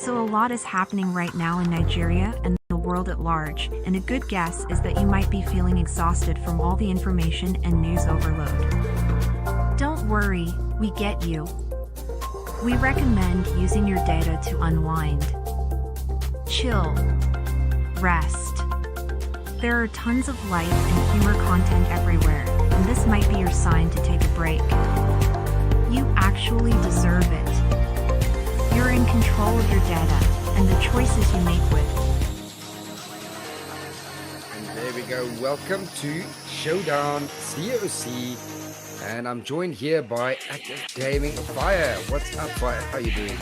So a lot is happening right now in Nigeria and the world at large, and a good guess is that you might be feeling exhausted from all the information and news overload. Don't worry, we get you. We recommend using your data to unwind, chill, rest. There are tons of light and humor content everywhere, and this might be your sign to take a break. You actually deserve it. You're in control of your data and the choices you make with. And there we go. Welcome to Showdown COC. And I'm joined here by Active Gaming Fire. What's up, Fire? How you doing?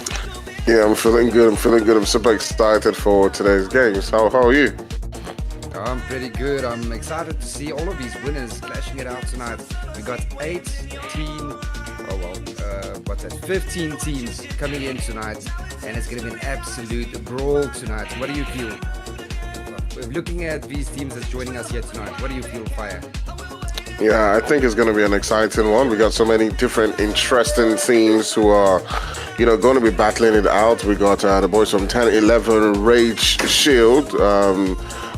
Yeah, I'm feeling good. I'm super excited for today's games. How are you? I'm pretty good. I'm excited to see all of these winners clashing it out tonight. We got 15 teams coming in tonight, and it's going to be an absolute brawl tonight. What do you feel? Looking at these teams that's joining us here tonight, what do you feel, Fire? Yeah, I think it's going to be an exciting one. We got so many different interesting teams who are, going to be battling it out. We got the boys from 10-11 Rage Shield.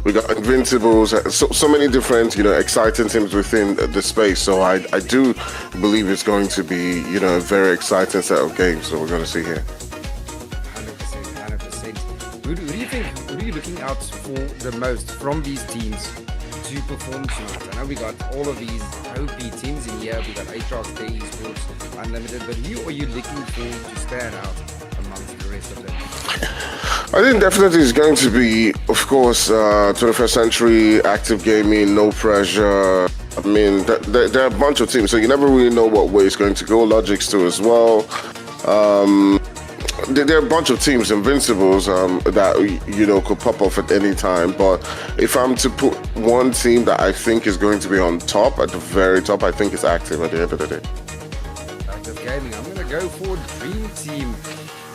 We got Invincibles, so many different, exciting teams within the space. So I do believe it's going to be, a very exciting set of games that we're going to see here. 100%. Who do you think, who are you looking out for the most from these teams to perform tonight? I know we got all of these OP teams in here. We got ATROX, Esports, Unlimited, but who are you looking for to stand out amongst the rest of them? I think definitely it's going to be, of course, 21st Century, Active Gaming, No Pressure. I mean, there are a bunch of teams, so you never really know what way it's going to go. LOGIX too as well. There are a bunch of teams, Invincibles, that, could pop off at any time. But if I'm to put one team that I think is going to be on top, at the very top, I think it's Active at the end of the day. Active Gaming, I'm going to go for Dream Team.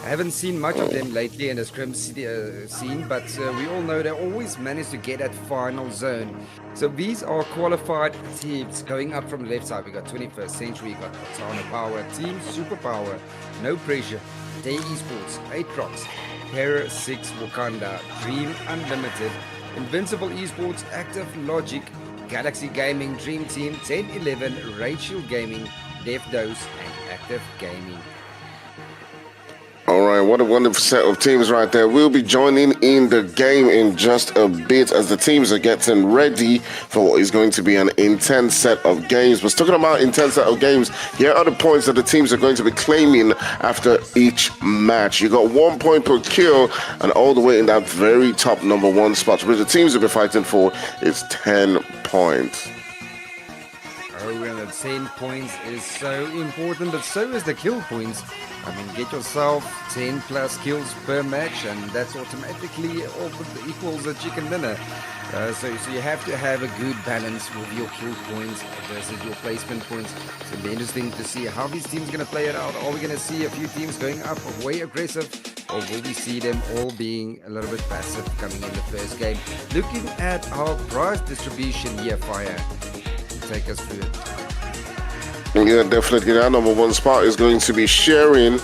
I haven't seen much of them lately in the scrim scene, but we all know they always manage to get that final zone. So these are qualified teams going up from the left side. We got 21st Century, we got PLATANO Power, Team Superpower, No Pressure, Esports, ATROX, TERRORSIX WAKANDA, Dream Unlimited, Invincible Esports, Active LOGIX, Galaxy Gaming, Dream Team, 10-11, Rachel Gaming, DevDose, and Active Gaming. All right, what a wonderful set of teams right there. We'll be joining in the game in just a bit as the teams are getting ready for what is going to be an intense set of games. But talking about intense set of games, here are the points that the teams are going to be claiming after each match. You got 1 point per kill, and all the way in that very top #1 spot, which the teams will be fighting for is 10 points. Oh, and that 10 points is so important, but so is the kill points. I mean, get yourself 10 plus kills per match, and that's automatically equals a chicken dinner. So you have to have a good balance with your kill points versus your placement points. So it'll be interesting to see how these teams are going to play it out. Are we going to see a few teams going up way aggressive, or will we see them all being a little bit passive coming in the first game? Looking at our prize distribution here, Fire, take us through it. Yeah, definitely. Our #1 spot is going to be sharing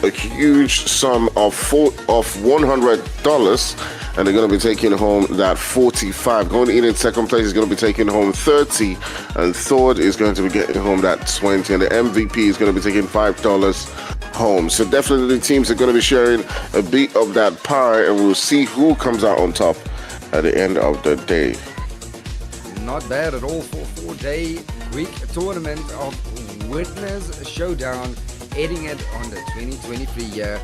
a huge sum of $100, and they're going to be taking home that 45. Going in second place is going to be taking home 30, and third is going to be getting home that 20, and the MVP is going to be taking $5 home. So definitely the teams are going to be sharing a bit of that pie, and we'll see who comes out on top at the end of the day. Not bad at all for a 4-day quick tournament of Winners Showdown, ending it on the 2023 year.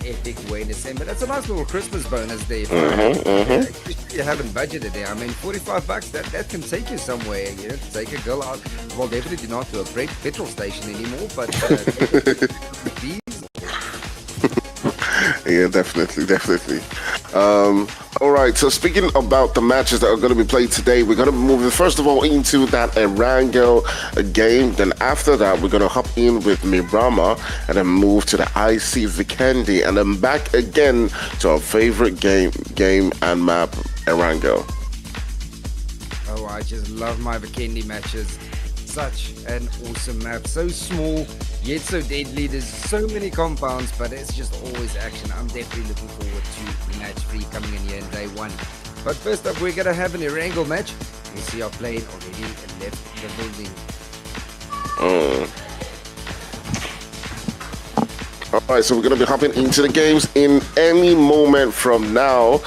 Epic way in December. That's a nice little Christmas bonus there. You haven't budgeted there. I mean, $45, that can take you somewhere. Take a girl out. Well, definitely not to a petrol station anymore, but these. Yeah, definitely. All right, so speaking about the matches that are going to be played today, we're going to move first of all into that Erangel game. Then after that, we're going to hop in with Mirama and then move to the IC Vikendi, and then back again to our favorite game and map, Erangel. Oh, I just love my Vikendi matches. such an awesome map. So small, yet so deadly. There's so many compounds, but it's just always action. I'm definitely looking forward to match 3 coming in here in day 1. But first up, we're going to have an Erangel match. You see our plane already left the building. Alright, so we're going to be hopping into the games in any moment from now,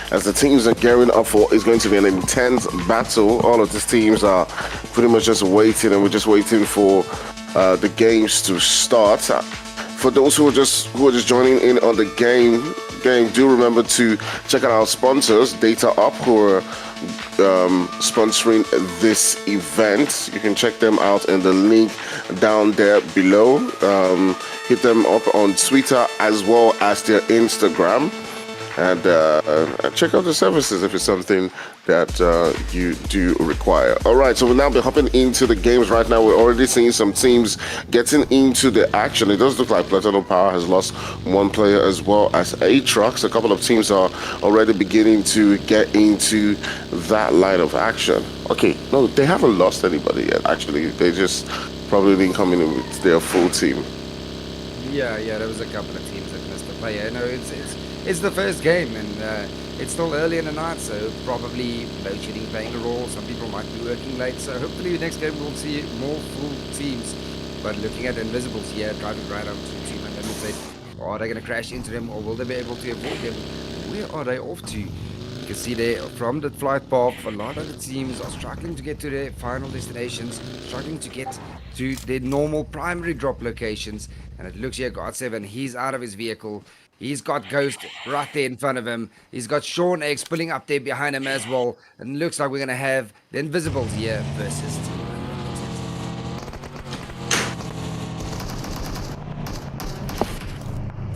as the teams are gearing up for is going to be an intense battle. All of these teams are pretty much just waiting, and we're just waiting for the games to start. For those who are just joining in on the game, do remember to check out our sponsors, DataUp, who are sponsoring this event. You can check them out in the link down there below. Hit them up on Twitter as well as their Instagram, and check out the services if it's something that you do require. All right, so we'll now be hopping into the games right now. We're already seeing some teams getting into the action. It does look like PLATANO Power has lost 1 player, as well as ATROX. A couple of teams are already beginning to get into that line of action. Okay, no, they haven't lost anybody yet, actually. They just probably didn't come in with their full team. Yeah, there was a couple of teams that missed the player. No, it's the first game, and it's still early in the night, so probably load shedding playing a role. Some people might be working late, so hopefully next game we'll see more full teams. But looking at Invisibles here, driving right up to Team Unlimited, are they going to crash into them, or will they be able to avoid them? Where are they off to? You can see there from the flight path, a lot of the teams are struggling to get to their final destinations, struggling to get to their normal primary drop locations. And it looks here, God7, he's out of his vehicle. He's got Ghost right there in front of him. He's got Sean X pulling up there behind him as well. And it looks like we're going to have the Invisibles here versus Team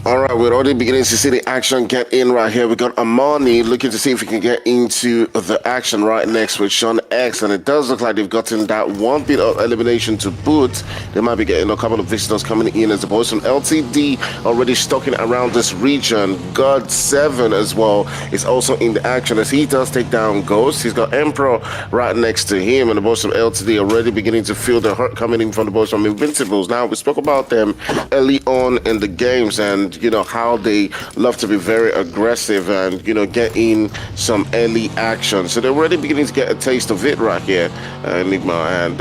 All right, we're already beginning to see the action get in right here. We got Amani looking to see if he can get into the action right next with Sean X, and it does look like they've gotten that 1 bit of elimination to boot. They might be getting a couple of visitors coming in, as the boys from LTD already stalking around this region. God7 as well is also in the action, as he does take down Ghost. He's got Emperor right next to him, and the boys from LTD already beginning to feel the hurt coming in from the boys from Invincibles. Now, we spoke about them early on in the games, and you know how they love to be very aggressive and get in some early action. So they're already beginning to get a taste of it right here, Enigma, and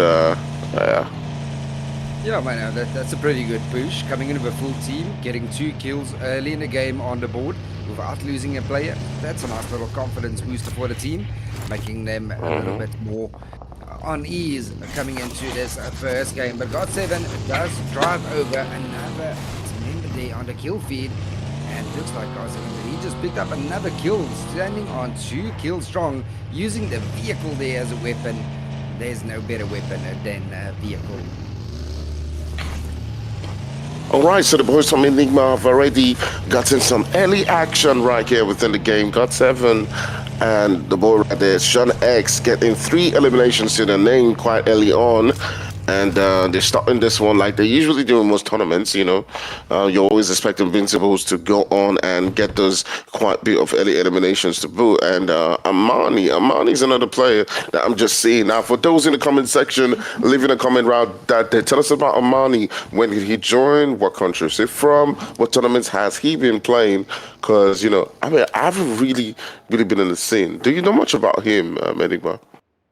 Yeah, man, that's a pretty good push. Coming in with a full team, getting 2 kills early in the game on the board without losing a player. That's a nice little confidence booster for the team, making them a little bit more on ease coming into this first game. But God7 does drive over another member there on the kill feed, and looks like God7, he just picked up another kill, standing on 2 kills strong, using the vehicle there as a weapon. There's no better weapon than a vehicle. all right, so the boys from Enigma have already gotten some early action right here within the game. God7 and the boy right there, Sean X, getting 3 eliminations to their name quite early on. And they're starting this one like they usually do in most tournaments. You always expect Invincibles to go on and get those quite bit of early eliminations to boot. And Amani's another player that I'm just seeing. Now, for those in the comment section, leaving a comment route that they tell us about Amani. When did he join? What country is he from? What tournaments has he been playing? Because, I haven't really been in the scene. Do you know much about him, Enigma?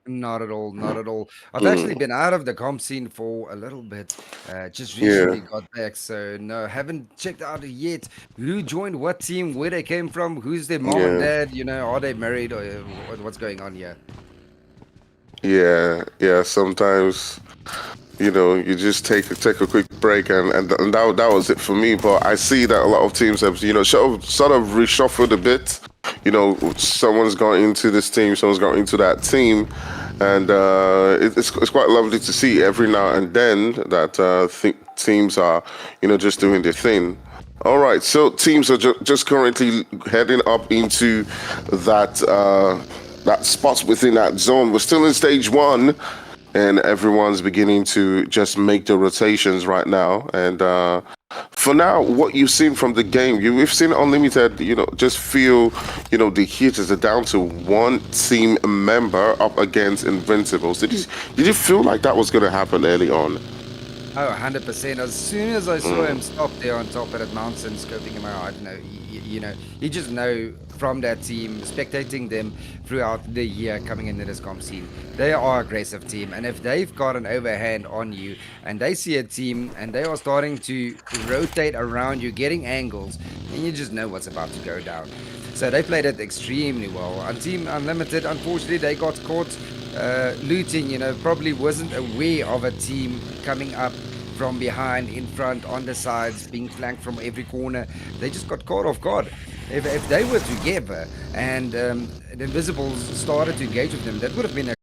Not at all, not at all. I've actually been out of the comp scene for a little bit. Just recently got back, so no, haven't checked out yet who joined what team, where they came from, who's their mom and dad, are they married, or what's going on here? Yeah, sometimes you just take a quick break, and that was it for me. But I see that a lot of teams have sort of reshuffled a bit. Someone's gone into this team, someone's gone into that team, and it's quite lovely to see every now and then that teams are just doing their thing. All right, so teams are just currently heading up into that spots within that zone. We're still in stage 1, and everyone's beginning to just make the rotations right now, and For now, what you've seen from the game, we've seen Unlimited, just feel, the heat is down to one team member up against Invincibles. Did you feel like that was going to happen early on? Oh, 100%. As soon as I saw him stop there on top of that mountain, scoping him out, I don't know, you just know from that team, spectating them throughout the year coming into this comp scene, they are an aggressive team. And if they've got an overhand on you and they see a team and they are starting to rotate around you, getting angles, then you just know what's about to go down. So they played it extremely well. On Team Unlimited, unfortunately, they got caught looting, probably wasn't aware of a team coming up from behind, in front, on the sides, being flanked from every corner. They just got caught off guard. If they were together and the Invisibles started to engage with them, that would have been a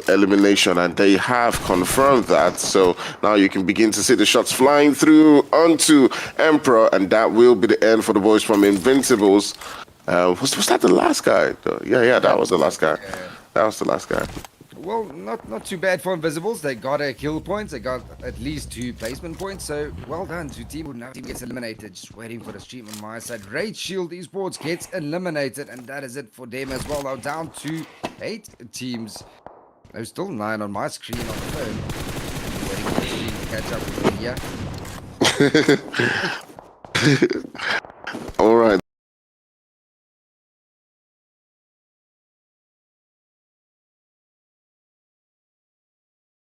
elimination, and they have confirmed that. So now you can begin to see the shots flying through onto Emperor, and that will be the end for the boys from Invincibles. Was that the last guy? Yeah, that was the last guy. That was the last guy. Well, not too bad for Invisibles. They got a kill point. They got at least 2 placement points. So well done to team. Now team gets eliminated. Just waiting for the stream on my side. Raid Shield Esports gets eliminated, and that is it for them as well. Now down to 8 teams. There's still 9 on my screen on the phone. Waiting for the stream to catch up with me. Yeah. All right.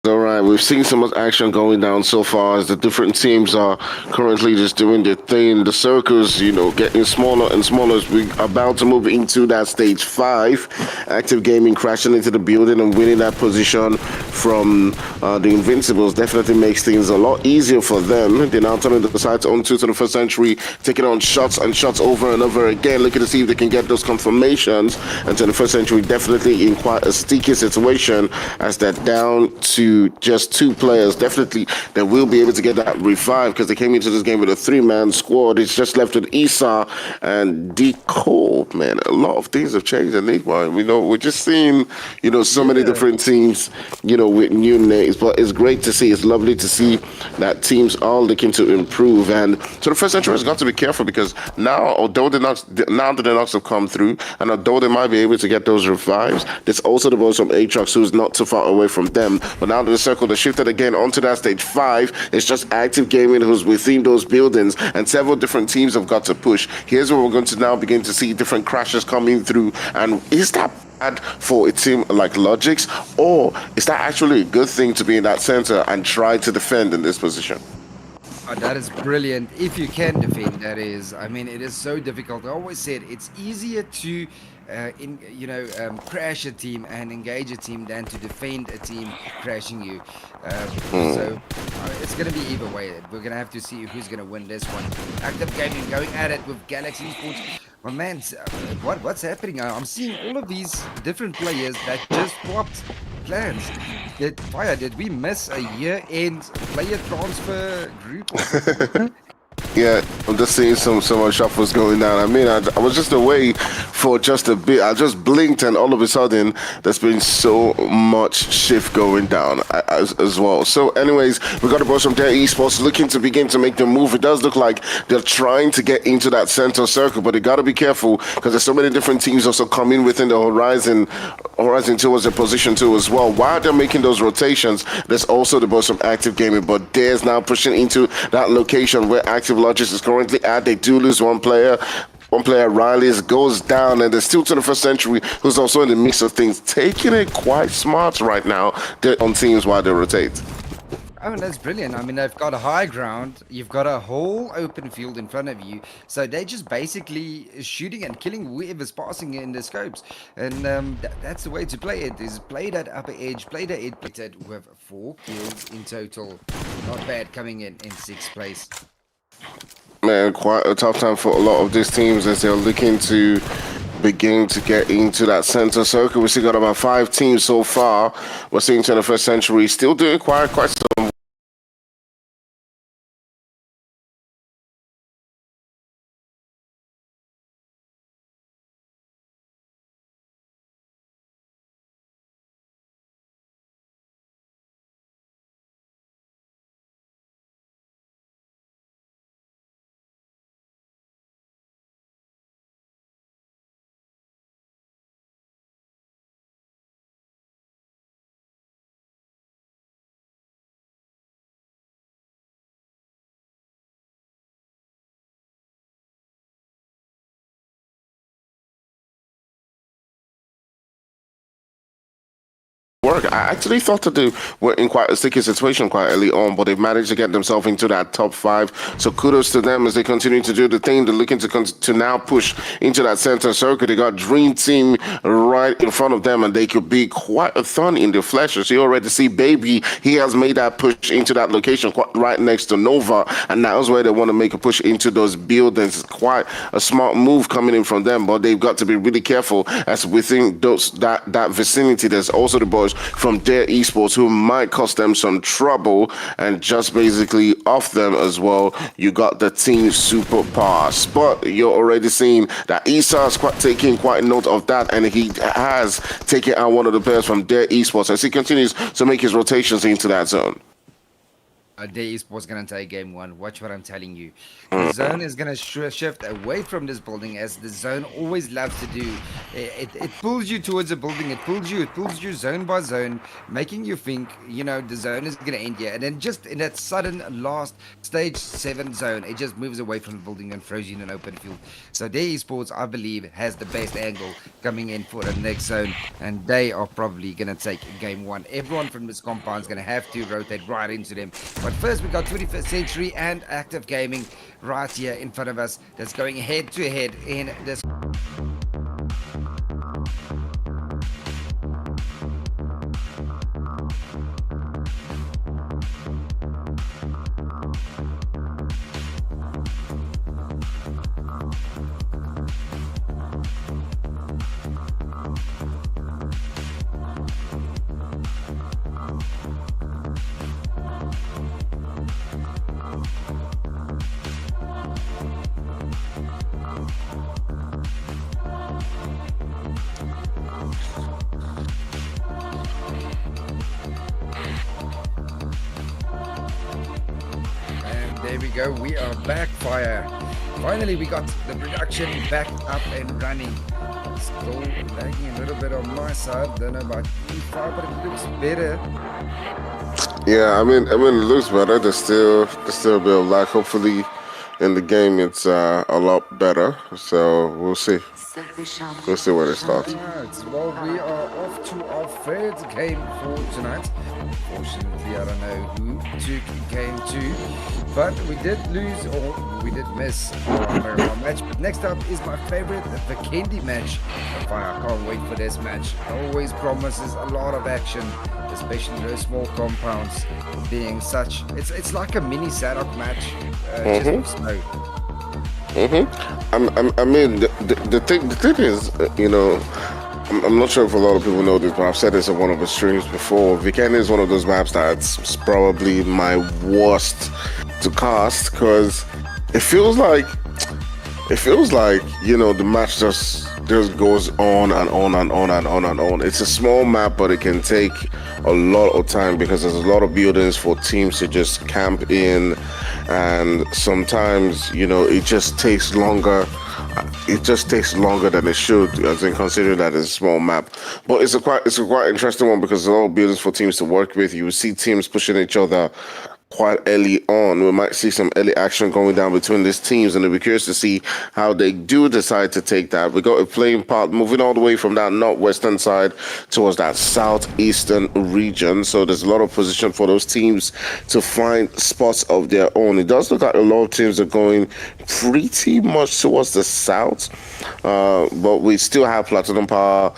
All right, we've seen so much action going down so far as the different teams are currently just doing their thing. The circles, getting smaller and smaller as we're about to move into that stage 5. Active Gaming crashing into the building and winning that position from the Invincibles definitely makes things a lot easier for them. They're now turning the sights on to the 21st Century, taking on shots and shots over and over again, looking to see if they can get those confirmations. And 21st Century definitely in quite a sticky situation as they're down to just 2 players. Definitely, they will be able to get that revive because they came into this game with a 3-man squad. It's just left with Issa and D. Cole. Man, a lot of things have changed in League One. We're just seeing, so many different teams, with new names. But it's great to see. It's lovely to see that teams are looking to improve. And so the first Century has got to be careful because now, although now that the knocks have come through, and although they might be able to get those revives, there's also the boys from ATROX who's not too far away from them. But now that the circle has shifted again onto that stage 5, it's just Active Gaming who's within those buildings, and several different teams have got to push. Here's where we're going to now begin to see different crashes coming through. And is that bad for a team like LOGIX, or is that actually a good thing to be in that center and try to defend in this position? Oh, that is brilliant. If you can defend, that is. I mean, it is so difficult. I always said it's easier to, crash a team and engage a team than to defend a team crashing you. So it's going to be either way. We're going to have to see who's going to win this one. Active Gaming going at it with Galaxy Esports. Well, man, what's happening? I'm seeing all of these different players that just swapped plans. Did we miss a year-end player transfer group or something? Yeah, I'm just seeing some more shuffles going down. I mean, I was just away for just a bit. I just blinked, and all of a sudden, there's been so much shift going down as well. So, anyways, we got a boys from their esports looking to begin to make the move. It does look like they're trying to get into that center circle, but they got to be careful because there's so many different teams also coming within the horizon towards the position 2 as well. While they're making those rotations, there's also the boys from Active Gaming, but there's now pushing into that location where Active LOGIX is currently at. They do lose one player. One player, Riley's, goes down, and there's still 21st Century, who's also in the mix of things, taking it quite smart right now. They're on teams while they rotate. Oh, that's brilliant. I mean, they've got a high ground. You've got a whole open field in front of you. So they're just basically shooting and killing whoever's passing in the scopes. And that's the way to play it, is play that upper edge, play the edge with 4 kills in total. Not bad coming in 6th place. Man, quite a tough time for a lot of these teams as they're looking to begin to get into that center circle. We still got about 5 teams so far. We're seeing 21st Century still doing quite some work. I actually thought that they were in quite a sticky situation quite early on, but they've managed to get themselves into that top 5. So kudos to them as they continue to do the thing. They're looking to now push into that center circle. They got Dream Team right in front of them, and they could be quite a thorn in the flesh. As you already see, Baby, he has made that push into that location right next to Nova, and now is where they want to make a push into those buildings. It's quite a smart move coming in from them, but they've got to be really careful as within that vicinity. There's also the boys from their esports who might cost them some trouble, and just basically off them as well, you got the team superpowers. But you're already seeing that Isa's taking quite note of that, and he has taken out one of the players from their esports as he continues to make his rotations into that zone. Their esports going to take game 1. Watch what I'm telling you. The zone is going to shift away from this building, as the zone always loves to do. It pulls you towards a building. It pulls you zone by zone, making you think, the zone is going to end here. And then just in that sudden last stage 7 zone, it just moves away from the building and throws you in an open field. So their esports, I believe, has the best angle coming in for the next zone. And they are probably going to take game 1. Everyone from this compound is going to have to rotate right into them. But first, we got 21st Century and Active Gaming right here in front of us. That's going head to head in this. go. We are back, fire. Finally, we got the production back up and running. Still lagging a little bit on my side. Don't know about E5, but it looks better. Yeah, I mean, it looks better. There's still a bit of lag. Hopefully, in the game, it's a lot better. So we'll see. We'll see where it starts. Right, well, we are off to our third game for tonight. Unfortunately, I don't know who took game 2, but we did lose or we did miss our match. But next up is my favorite, the Vikendi match. I can't wait for this match. It always promises a lot of action, especially those small compounds being such. It's like a mini setup match, just with snow. I mean, the thing is, you know, I'm not sure if a lot of people know this, but I've said this on one of the streams before. Vikendi is one of those maps that's probably my worst to cast because it feels like you know the match just goes on and on and on and on and on. It's a small map, but it can take a lot of time because there's a lot of buildings for teams to just camp in, and sometimes, you know, it just takes longer. It just takes longer than it should, as in considering that it's a small map. But it's a quite interesting one because there's a lot of buildings for teams to work with. You will see teams pushing each other quite early on. We might see some early action going down between these teams, and it'll be curious to see how they do decide to take that. We got a playing part moving all the way from that northwestern side towards that southeastern region. So there's a lot of position for those teams to find spots of their own. It does look like a lot of teams are going pretty much towards the south, but we still have Platinum Power.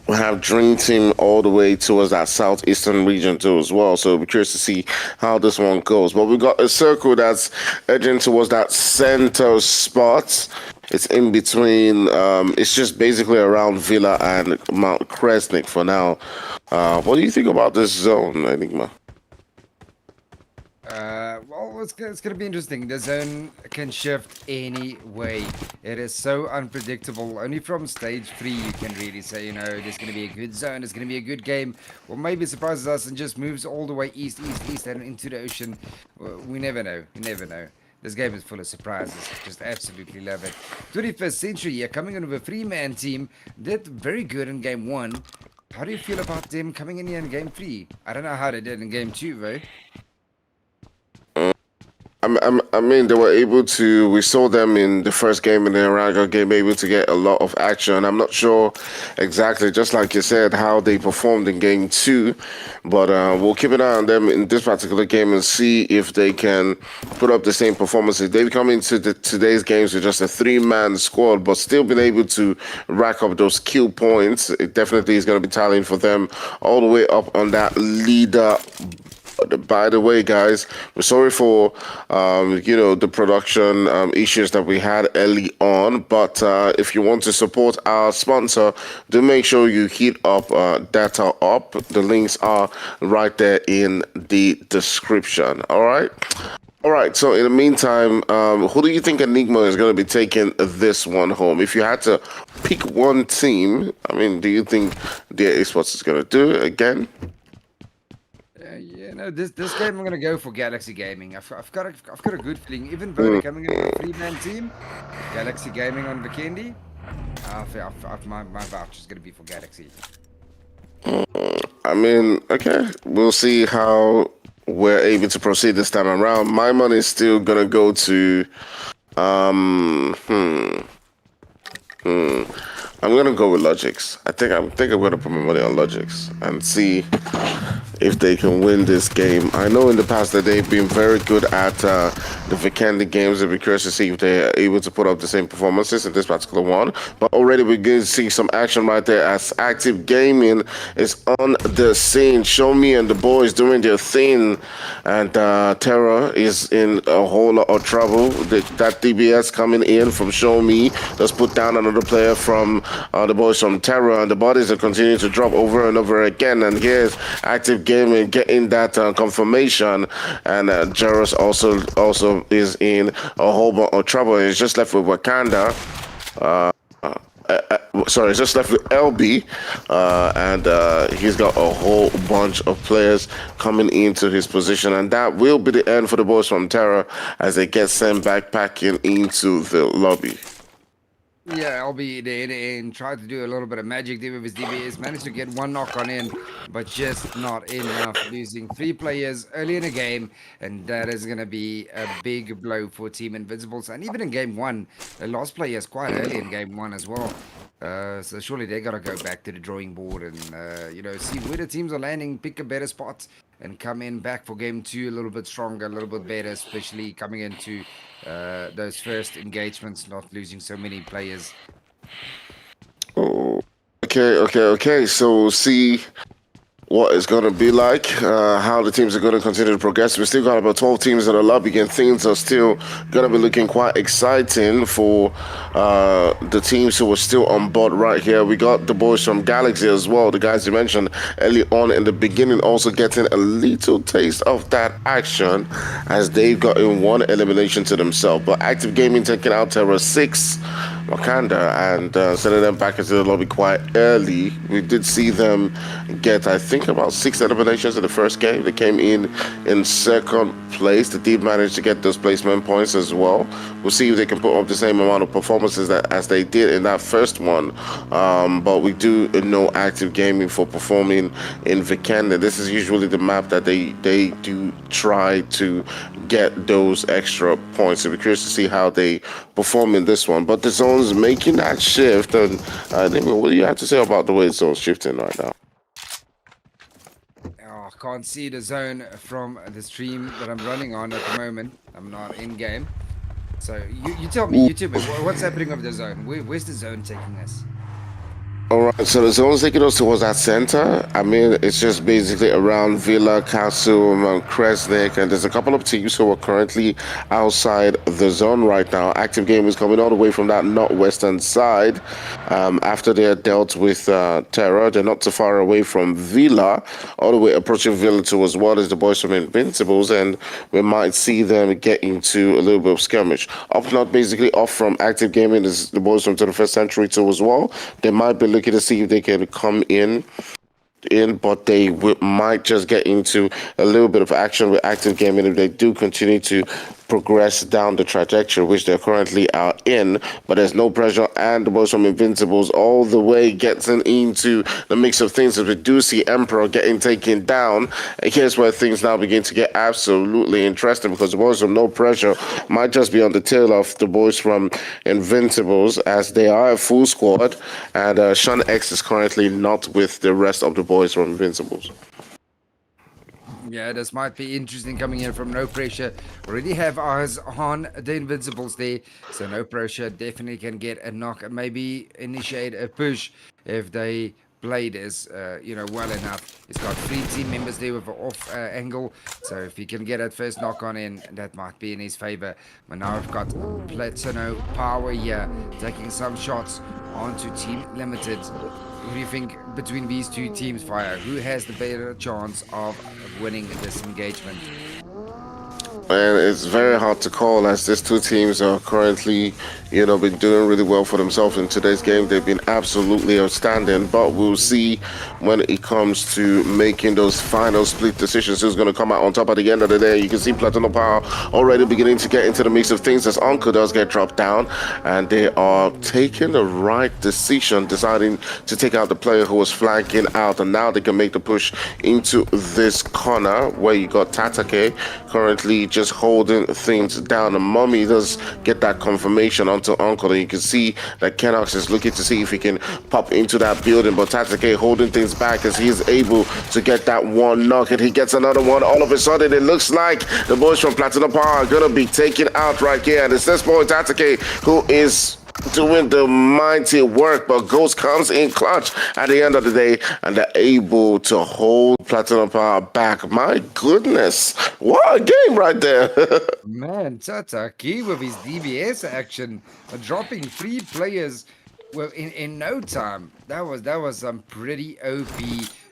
We have Dream Team all the way towards that southeastern region too as well. So we're curious to see how this one goes. But we got a circle that's edging towards that center spot. It's in between. It's just basically around Villa and Mount Kresnik for now. What do you think about this zone, Enigma? Well, it's going to be interesting. The zone can shift any way. It is so unpredictable. Only from stage 3 you can really say, you know, there's going to be a good zone, it's going to be a good game. Or maybe it surprises us and just moves all the way east and into the ocean. We never know. You never know. This game is full of surprises. Just absolutely love it. 21st Century here, coming in with a 3-man team. Did very good in game 1. How do you feel about them coming in here in game 3? I don't know how they did in game 2, though. I mean, they were able to. We saw them in the first game in the Erangel game, able to get a lot of action. I'm not sure exactly, just like you said, how they performed in game 2, but we'll keep an eye on them in this particular game and see if they can put up the same performances. They've come into today's games with just a 3-man squad, but still been able to rack up those kill points. It definitely is going to be tallying for them all the way up on that leader. By the way, guys, we're sorry for you know, the production issues that we had early on, but if you want to support our sponsor, do make sure you hit up DataUp. The links are right there in the description. All right, so in the meantime, who do you think Enigma is going to be taking this one home? If you had to pick one team, I mean, do you think DataUp Esports is going to do it again? Yeah, no, this game I'm gonna go for Galaxy Gaming. I've got a good feeling. Even though they're coming in with a 3-man team, Galaxy Gaming on Vikendi, my voucher is gonna be for Galaxy. I mean, okay, we'll see how we're able to proceed this time around. My money is still gonna go to I'm gonna go with LOGIX. I think I'm gonna put my money on LOGIX and see if they can win this game. I know in the past that they've been very good at the Vikendi games. I'd be curious to see if they're able to put up the same performances in this particular one. But already we're going to see some action right there as Active Gaming is on the scene. Show Me and the boys doing their thing, and Terror is in a whole lot of trouble. That DBS coming in from Show Me. Let's put down another player from the boys from Terror, and the bodies are continuing to drop over and over again. And here's Active Gaming getting that confirmation, and Jaros also is in a whole bunch of trouble. He's just left with Wakanda. sorry, just left with LB, and he's got a whole bunch of players coming into his position, and that will be the end for the boys from Terror as they get sent backpacking into the lobby. Yeah, I'll be there and try to do a little bit of magic there with his DBS. Managed to get one knock on in, but just not enough. Losing 3 players early in the game, and that is going to be a big blow for Team Invincibles. And even in game 1, they lost players quite early in game 1 as well. So surely they got to go back to the drawing board and, you know, see where the teams are landing, pick a better spot, and come in back for game 2 a little bit stronger, a little bit better, especially coming into those first engagements, not losing so many players. Oh, okay. So see what it's going to be like, how the teams are going to continue to progress. We still got about 12 teams in the lobby, and things are still going to be looking quite exciting for the teams who are still on board right here. We got the boys from Galaxy as well, the guys you mentioned early on in the beginning, also getting a little taste of that action as they've gotten one elimination to themselves. But Active Gaming taking out TERRORSIX Wakanda and sending them back into the lobby quite early. We did see them get, I think, about 6 eliminations in the first game. They came in second place. The team managed to get those placement points as well. We'll see if they can put up the same amount of performances as they did in that first one. But we do know Active Gaming for performing in Vikendi. This is usually the map that they do try to get those extra points. So we're curious to see how they perform in this one. But the zone's making that shift. And what do you have to say about the way the zone's shifting right now? I can't see the zone from the stream that I'm running on at the moment. I'm not in game. So you tell me, YouTube, what's happening with the zone? Where's the zone taking us? All right, so the zone's taking us towards that center. I mean, it's just basically around Villa, Castle, Kresnik, and there's a couple of teams who are currently outside the zone right now. Active Game is coming all the way from that northwestern side. After they are dealt with Terror, they're not too far away from Villa, all the way approaching Villa 2 as well as the boys from Invincibles, and we might see them get into a little bit of skirmish. Up north, basically off from Active Gaming, is the boys from 21st Century 2 as well. They might be looking to see if they can come in, but they might just get into a little bit of action with Active Gaming if they do continue to progress down the trajectory which they currently are in. But there's no pressure, and the boys from Invincibles all the way gets into the mix of things as we do see Emperor getting taken down. And here's where things now begin to get absolutely interesting, because the boys from No Pressure might just be on the tail of the boys from Invincibles as they are a full squad, and Sean X is currently not with the rest of the boys from Invincibles. Yeah, this might be interesting coming in from No Pressure. Already have eyes on the Invincibles there. So No Pressure definitely can get a knock and maybe initiate a push if they play this, well enough. He's got 3 team members there with an off angle. So if he can get that first knock on in, that might be in his favor. But now I've got PLATANO Power here, taking some shots onto Team Limited. What do you think between these 2 teams, Fire? Who has the better chance of winning this engagement? And it's very hard to call, as these 2 teams are currently, been doing really well for themselves in today's game. They've been absolutely outstanding, but we'll see when it comes to making those final split decisions who's going to come out on top at the end of the day. You can see PLATANO Power already beginning to get into the mix of things as Uncle does get dropped down, and they are taking the right decision, deciding to take out the player who was flanking out, and now they can make the push into this corner where you got Tatake currently just holding things down. And Mummy does get that confirmation onto Uncle, and you can see that Kenox is looking to see if he can pop into that building, but Tatake holding things back as he is able to get that one knock, and he gets another one. All of a sudden it looks like the boys from PLATANO Power are gonna be taken out right here, and it's this boy Tatake who is doing the mighty work, but Ghost comes in clutch at the end of the day, and they're able to hold PLATANO Power back. My goodness, what a game right there. Man, Tataki with his DBS action, dropping 3 players in no time. That was some pretty OP,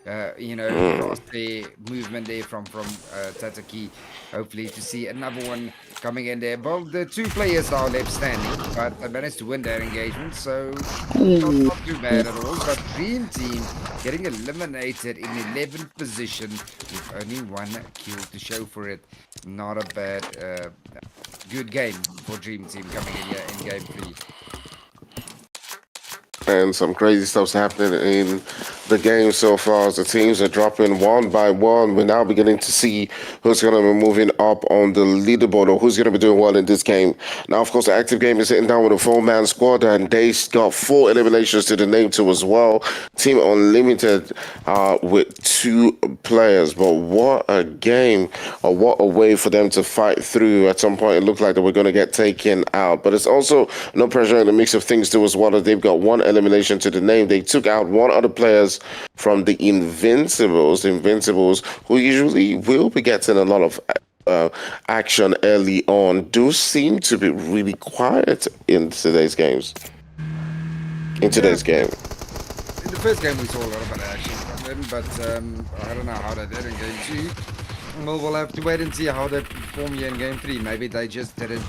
cross the movement there from Tataki. Hopefully to see another one coming in there. Well, the 2 players are left standing, but they managed to win their engagement, so not too bad at all. But Dream Team getting eliminated in 11th position with only 1 kill to show for it. Not a bad, good game for Dream Team coming in here in game 3. And some crazy stuff's happening in the game so far as the teams are dropping one by one. We're now beginning to see who's going to be moving up on the leaderboard or who's going to be doing well in this game. Now, of course, the active game is sitting down with a 4-man squad, and they got 4 eliminations to the name too as well. Team Unlimited with 2 players, but what a game, or what a way for them to fight through. At some point, it looked like they were going to get taken out, but it's also no pressure in the mix of things too as well, as they've got 1 elimination to the name. They took out 1 other players from the Invincibles, who usually will be getting a lot of action early on, do seem to be really quiet in today's games. In today's game. In the first game, we saw a lot of action from them, but I don't know how they did in game 2. Well, we'll have to wait and see how they perform here in game 3. Maybe they just didn't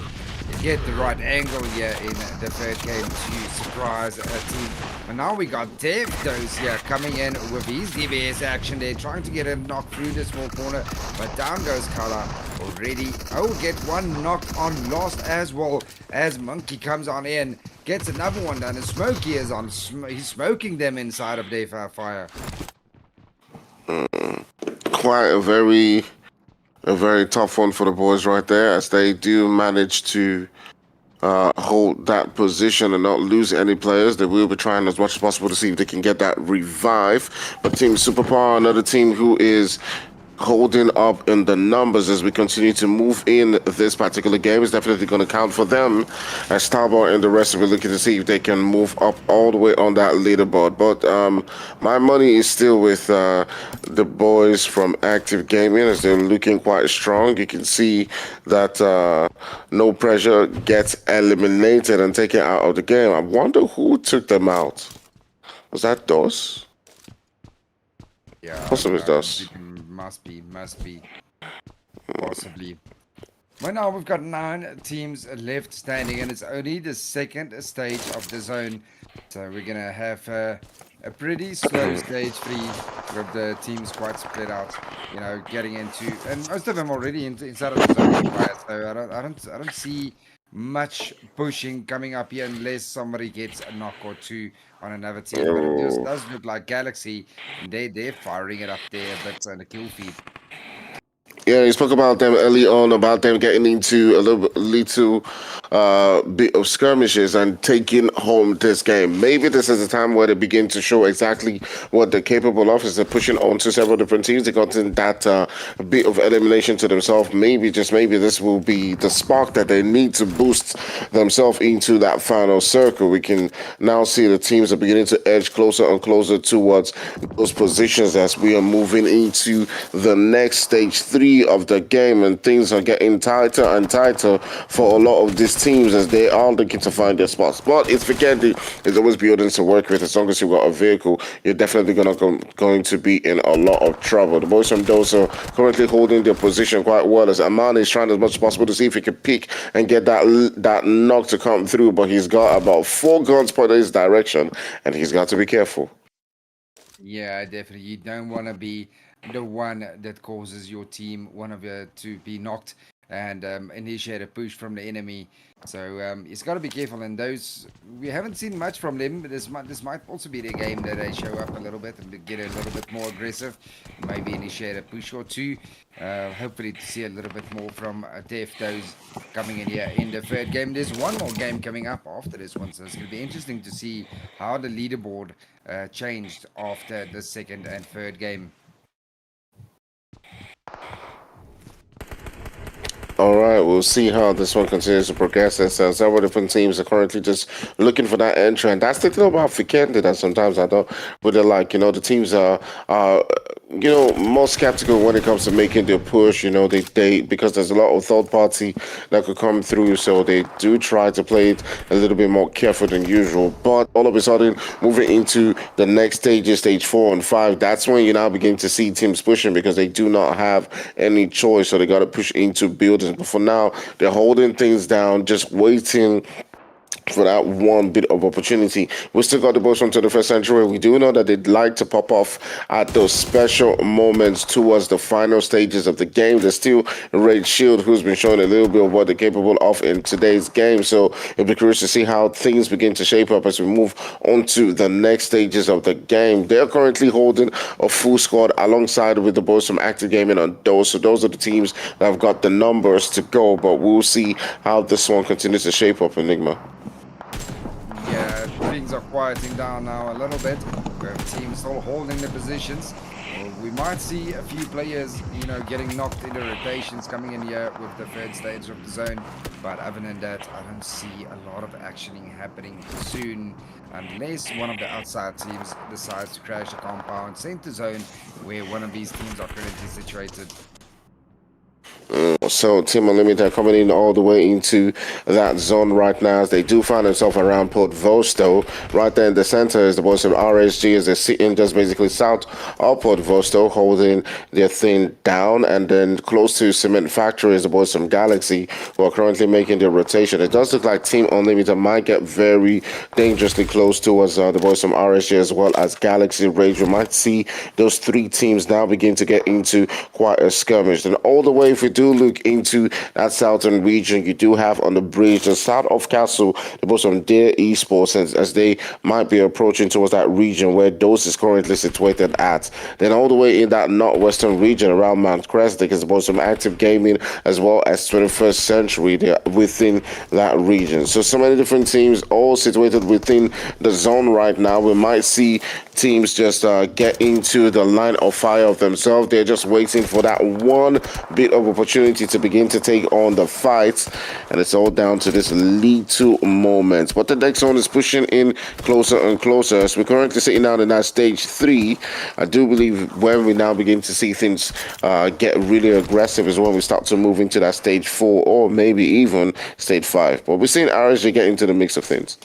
get the right angle here in the third game to surprise a team. And now we got DataUp here coming in with his DBS action there, trying to get him knocked through the small corner, but down goes Color already. Oh, get 1 knock on lost as well as Monkey comes on in, gets another one done, and Smokey is on. He's smoking them inside of their fire. Quite a very tough one for the boys right there, as they do manage to hold that position and not lose any players. They will be trying as much as possible to see if they can get that revive. But Team Superpower, another team who is holding up in the numbers as we continue to move in this particular game, is definitely going to count for them, as Starboy and the rest of it looking to see if they can move up all the way on that leaderboard. But my money is still with the boys from Active Gaming, as they're looking quite strong. You can see that No Pressure gets eliminated and taken out of the game. I wonder who took them out. Was that DOS? Yeah, Possibly DOS. Must be, possibly. Well, now we've got 9 teams left standing, and it's only the 2nd stage of the zone. So we're gonna have a pretty slow stage 3 with the teams quite spread out. You know, getting into, and most of them already inside of the zone. So I don't see much pushing coming up here unless somebody gets a knock or 2 on another team. But it does look like Galaxy, and they're firing it up there a bit on the kill feed. Yeah, you spoke about them early on, about them getting into a little bit of skirmishes and taking home this game. Maybe this is a time where they begin to show exactly what they're capable of, as they're pushing on to several different teams. They got in that bit of elimination to themselves. Maybe, just maybe, this will be the spark that they need to boost themselves into that final circle. We can now see the teams are beginning to edge closer and closer towards those positions as we are moving into the next stage 3 of the game, and things are getting tighter and tighter for a lot of these teams as they are looking to find their spots. But it's Vikendi, it's always buildings to work with. As long as you've got a vehicle, you're definitely going to be in a lot of trouble. The boys from Dosa currently holding their position quite well, as Amani is trying as much as possible to see if he can pick and get that knock to come through, but he's got about 4 guns pointed in his direction, and he's got to be careful. Yeah, definitely. You don't want to be the one that causes your team, to be knocked and initiate a push from the enemy. So he's got to be careful. And those, we haven't seen much from them, but this might also be the game that they show up a little bit and get a little bit more aggressive, maybe initiate a push or 2. Hopefully to see a little bit more from DataUp coming in here in the third game. There's one more game coming up after this one, so it's going to be interesting to see how the leaderboard changed after the 2nd and 3rd game. All right, we'll see how this one continues to progress. As several different teams are currently just looking for that entry, and that's the thing about Vikendi that sometimes I don't really like. You know, the teams are more skeptical when it comes to making their push. You know, they because there's a lot of third party that could come through, so they do try to play it a little bit more careful than usual. But all of a sudden, moving into the next stages, stage 4 and 5, that's when you now begin to see teams pushing, because they do not have any choice, so they got to push into buildings. but for now, they're holding things down, just waiting for that one bit of opportunity. We still got the boys from 21st Century. We do know that they'd like to pop off at those special moments towards the final stages of the game. There's still Red Shield, who's been showing a little bit of what they're capable of in today's game. So it'll be curious to see how things begin to shape up as we move on to the next stages of the game. They're currently holding a full squad alongside with the boys from Active Gaming on those. So those are the teams that have got the numbers to go, but we'll see how this one continues to shape up, Enigma. Yeah, things are quieting down now a little bit. We have teams still holding the positions. We might see a few players, getting knocked into rotations coming in here with the third stage of the zone. But other than that, I don't see a lot of action happening soon, unless one of the outside teams decides to crash the compound center zone where one of these teams are currently situated. So Team Unlimited are coming in all the way into that zone right now as they do find themselves around Port Vosto. Right there in the center is the boys of RSG as they're sitting just basically south of Port Vosto, holding their thing down. And then close to Cement Factory is the boys from Galaxy, who are currently making their rotation. It does look like Team Unlimited might get very dangerously close towards the boys from RSG as well as Galaxy Rage. We might see those three teams now begin to get into quite a skirmish. Then all the way, if we do look into that southern region, you do have on the bridge the south of Castle the boys from their esports as they might be approaching towards that region where those is currently situated at. Then all the way in that northwestern region around Mount Crestic is the boys from Active Gaming as well as 21st Century. They're within that region. So many different teams all situated within the zone right now. We might see teams just get into the line of fire of themselves. They're just waiting for that one bit of opportunity to begin to take on the fight, and it's all down to this little moment. But the next zone is pushing in closer and closer as we're currently sitting down in that stage 3. I do believe when we now begin to see things get really aggressive is when we start to move into that stage 4 or maybe even stage 5. But we're seeing RSG get into the mix of things.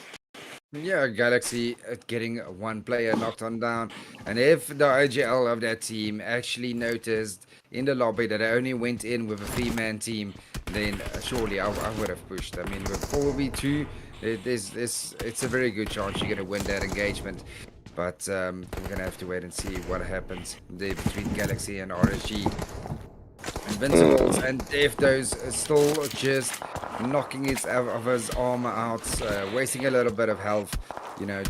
Yeah, Galaxy getting one player knocked on down. And if the IGL of that team actually noticed in the lobby that I only went in with a 3-man team, then surely I would have pushed. I mean, with 4v2, it's a very good chance you're going to win that engagement. But we're going to have to wait and see what happens there between Galaxy and RSG. Invincibles and Deftos are still just knocking his armor out, wasting a little bit of health,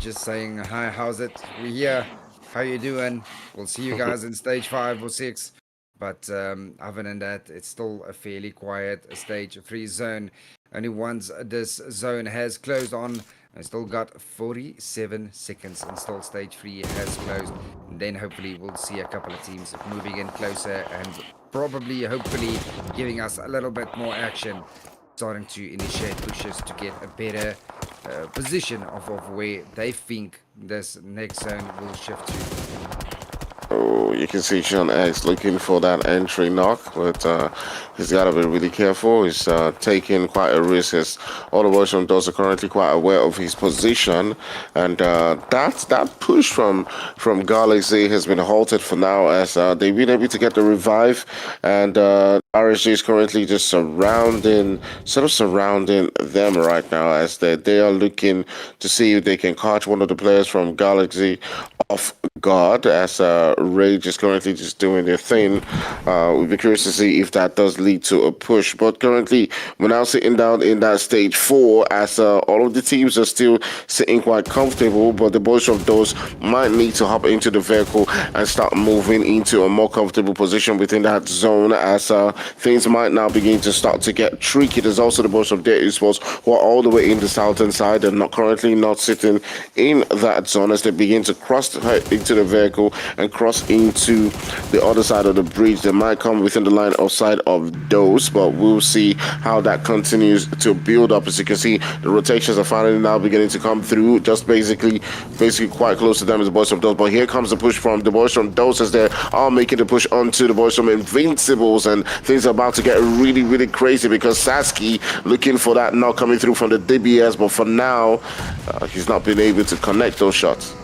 just saying, hi, how's it? We're here, how you doing? We'll see you guys in stage 5 or 6. But other than that, it's still a fairly quiet stage 3 zone. Only once this zone has closed on, I still got 47 seconds until stage 3 has closed. And then hopefully we'll see a couple of teams moving in closer and probably, hopefully, giving us a little bit more action, starting to initiate pushes to get a better position of where they think this next zone will shift to. Oh, you can see Sean X looking for that entry knock, but he's got to be really careful. He's taking quite a risk as all the boys from those are currently quite aware of his position, and that push from Galaxy has been halted for now as they've been able to get the revive, and RSG is currently just surrounding them right now as they are looking to see if they can catch one of the players from Galaxy off guard as Rage is currently just doing their thing. We'll be curious to see if that does lead to a push, but currently we're now sitting down in that stage 4 as all of the teams are still sitting quite comfortable, but the boys of those might need to hop into the vehicle and start moving into a more comfortable position within that zone as things might now begin to start to get tricky. There's also the boys of DataUp who are all the way in the southern side and currently not sitting in that zone as they begin to cross into the vehicle and cross into the other side of the bridge. They might come within the line of sight of those, but we'll see how that continues to build up. As you can see, the rotations are finally now beginning to come through, just basically quite close to them as the boys from those. But here comes the push from the boys from those as they are making the push onto the boys from Invincibles, and things are about to get really, really crazy because Sasky looking for that knock coming through from the DBS, but for now, he's not been able to connect those shots.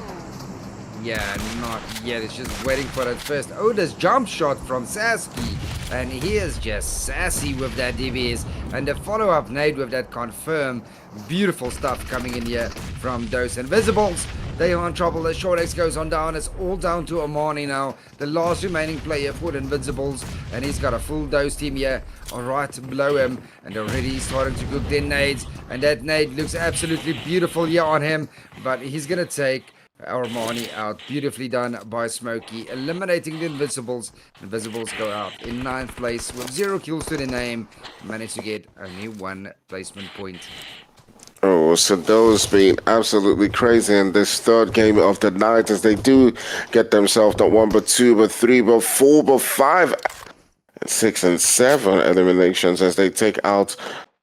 Yeah, not yet. It's just waiting for it first. Oh, this jump shot from Sasky. And he is just sassy with that DBS. And the follow-up nade with that confirm. Beautiful stuff coming in here from those Invisibles. They are in trouble. The short X goes on down. It's all down to Omani now. The last remaining player for the Invincibles. And he's got a full dose team here. Right below him. And already he's starting to cook their nades. And that nade looks absolutely beautiful here on him. But he's going to take Armani out. Beautifully done by Smokey, eliminating the Invisibles. Invisibles go out in 9th place with 0 kills to the name. Managed to get only 1 placement point. Oh, so those being absolutely crazy in this third game of the night as they do get themselves not 1 but 2 but 3 but 4 but 5, 6 and 7 eliminations as they take out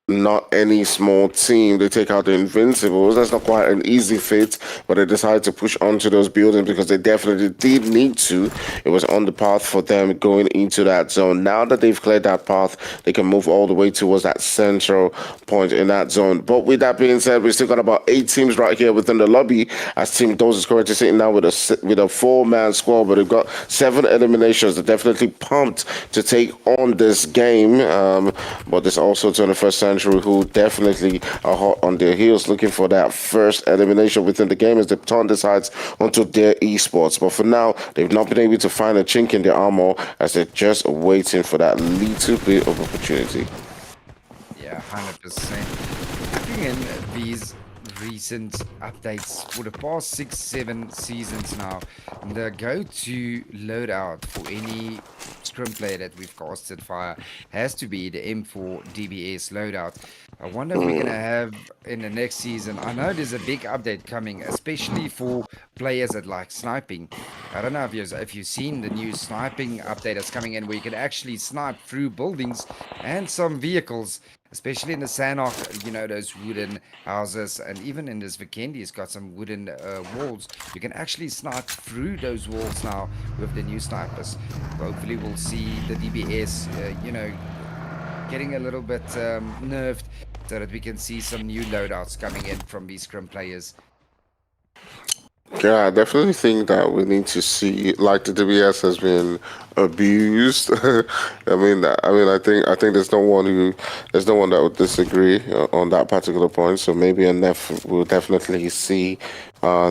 not any small team. They take out the Invincibles. That's not quite an easy fit, but they decided to push onto those buildings because they definitely did need to. It was on the path for them going into that zone. Now that they've cleared that path, they can move all the way towards that central point in that zone. But with that being said, we still got about 8 teams right here within the lobby, as Team Dose is currently sitting now with a 4-man squad, but they've got 7 eliminations. They're definitely pumped to take on this game, but there's also 21st Century who definitely are hot on their heels looking for that first elimination within the game as they turn their sights onto their esports. But for now, they've not been able to find a chink in their armor as they're just waiting for that little bit of opportunity. Yeah, 100%. Looking in these recent updates for the past 6-7 seasons now, the go-to loadout for any scrim player that we've casted fire has to be the M4 DBS loadout. I wonder if we're gonna have in the next season. I know there's a big update coming, especially for players that like sniping. I don't know if you've seen the new sniping update that's coming in, where you can actually snipe through buildings and some vehicles, especially in the Sanok, you know, those wooden houses, and even in this Vikendi, it's got some wooden walls. You can actually snipe through those walls now with the new snipers. Hopefully we'll see the DBS, you know, getting a little bit nerfed so that we can see some new loadouts coming in from these scrim players. Yeah, I definitely think that we need to see, like, the DBS has been abused. I think there's no one that would disagree on that particular point. So maybe enough we'll definitely see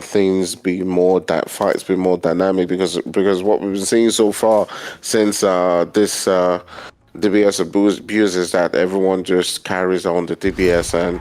things be more that fights be more dynamic because what we've been seeing so far since this DBS abuse is that everyone just carries on the DBS and.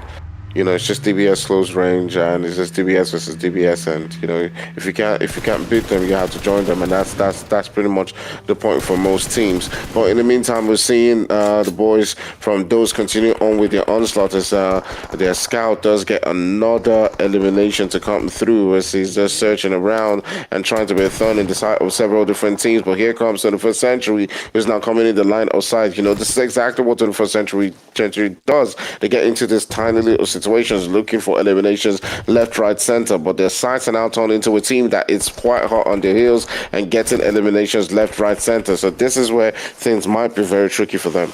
You know, it's just DBS close range, and it's just DBS versus DBS, and you know, if you can't beat them, you have to join them, and that's pretty much the point for most teams. But in the meantime, we're seeing the boys from those continue on with their onslaught as their scout does get another elimination to come through as he's just searching around and trying to be a thorn in the side of several different teams. But here comes 21st Century, who's now coming in the line of sight. You know, this is exactly what 21st Century does. They get into this tiny little situations looking for eliminations left, right, center, but their sights are now turned into a team that is quite hot on their heels and getting eliminations left, right, center. So this is where things might be very tricky for them.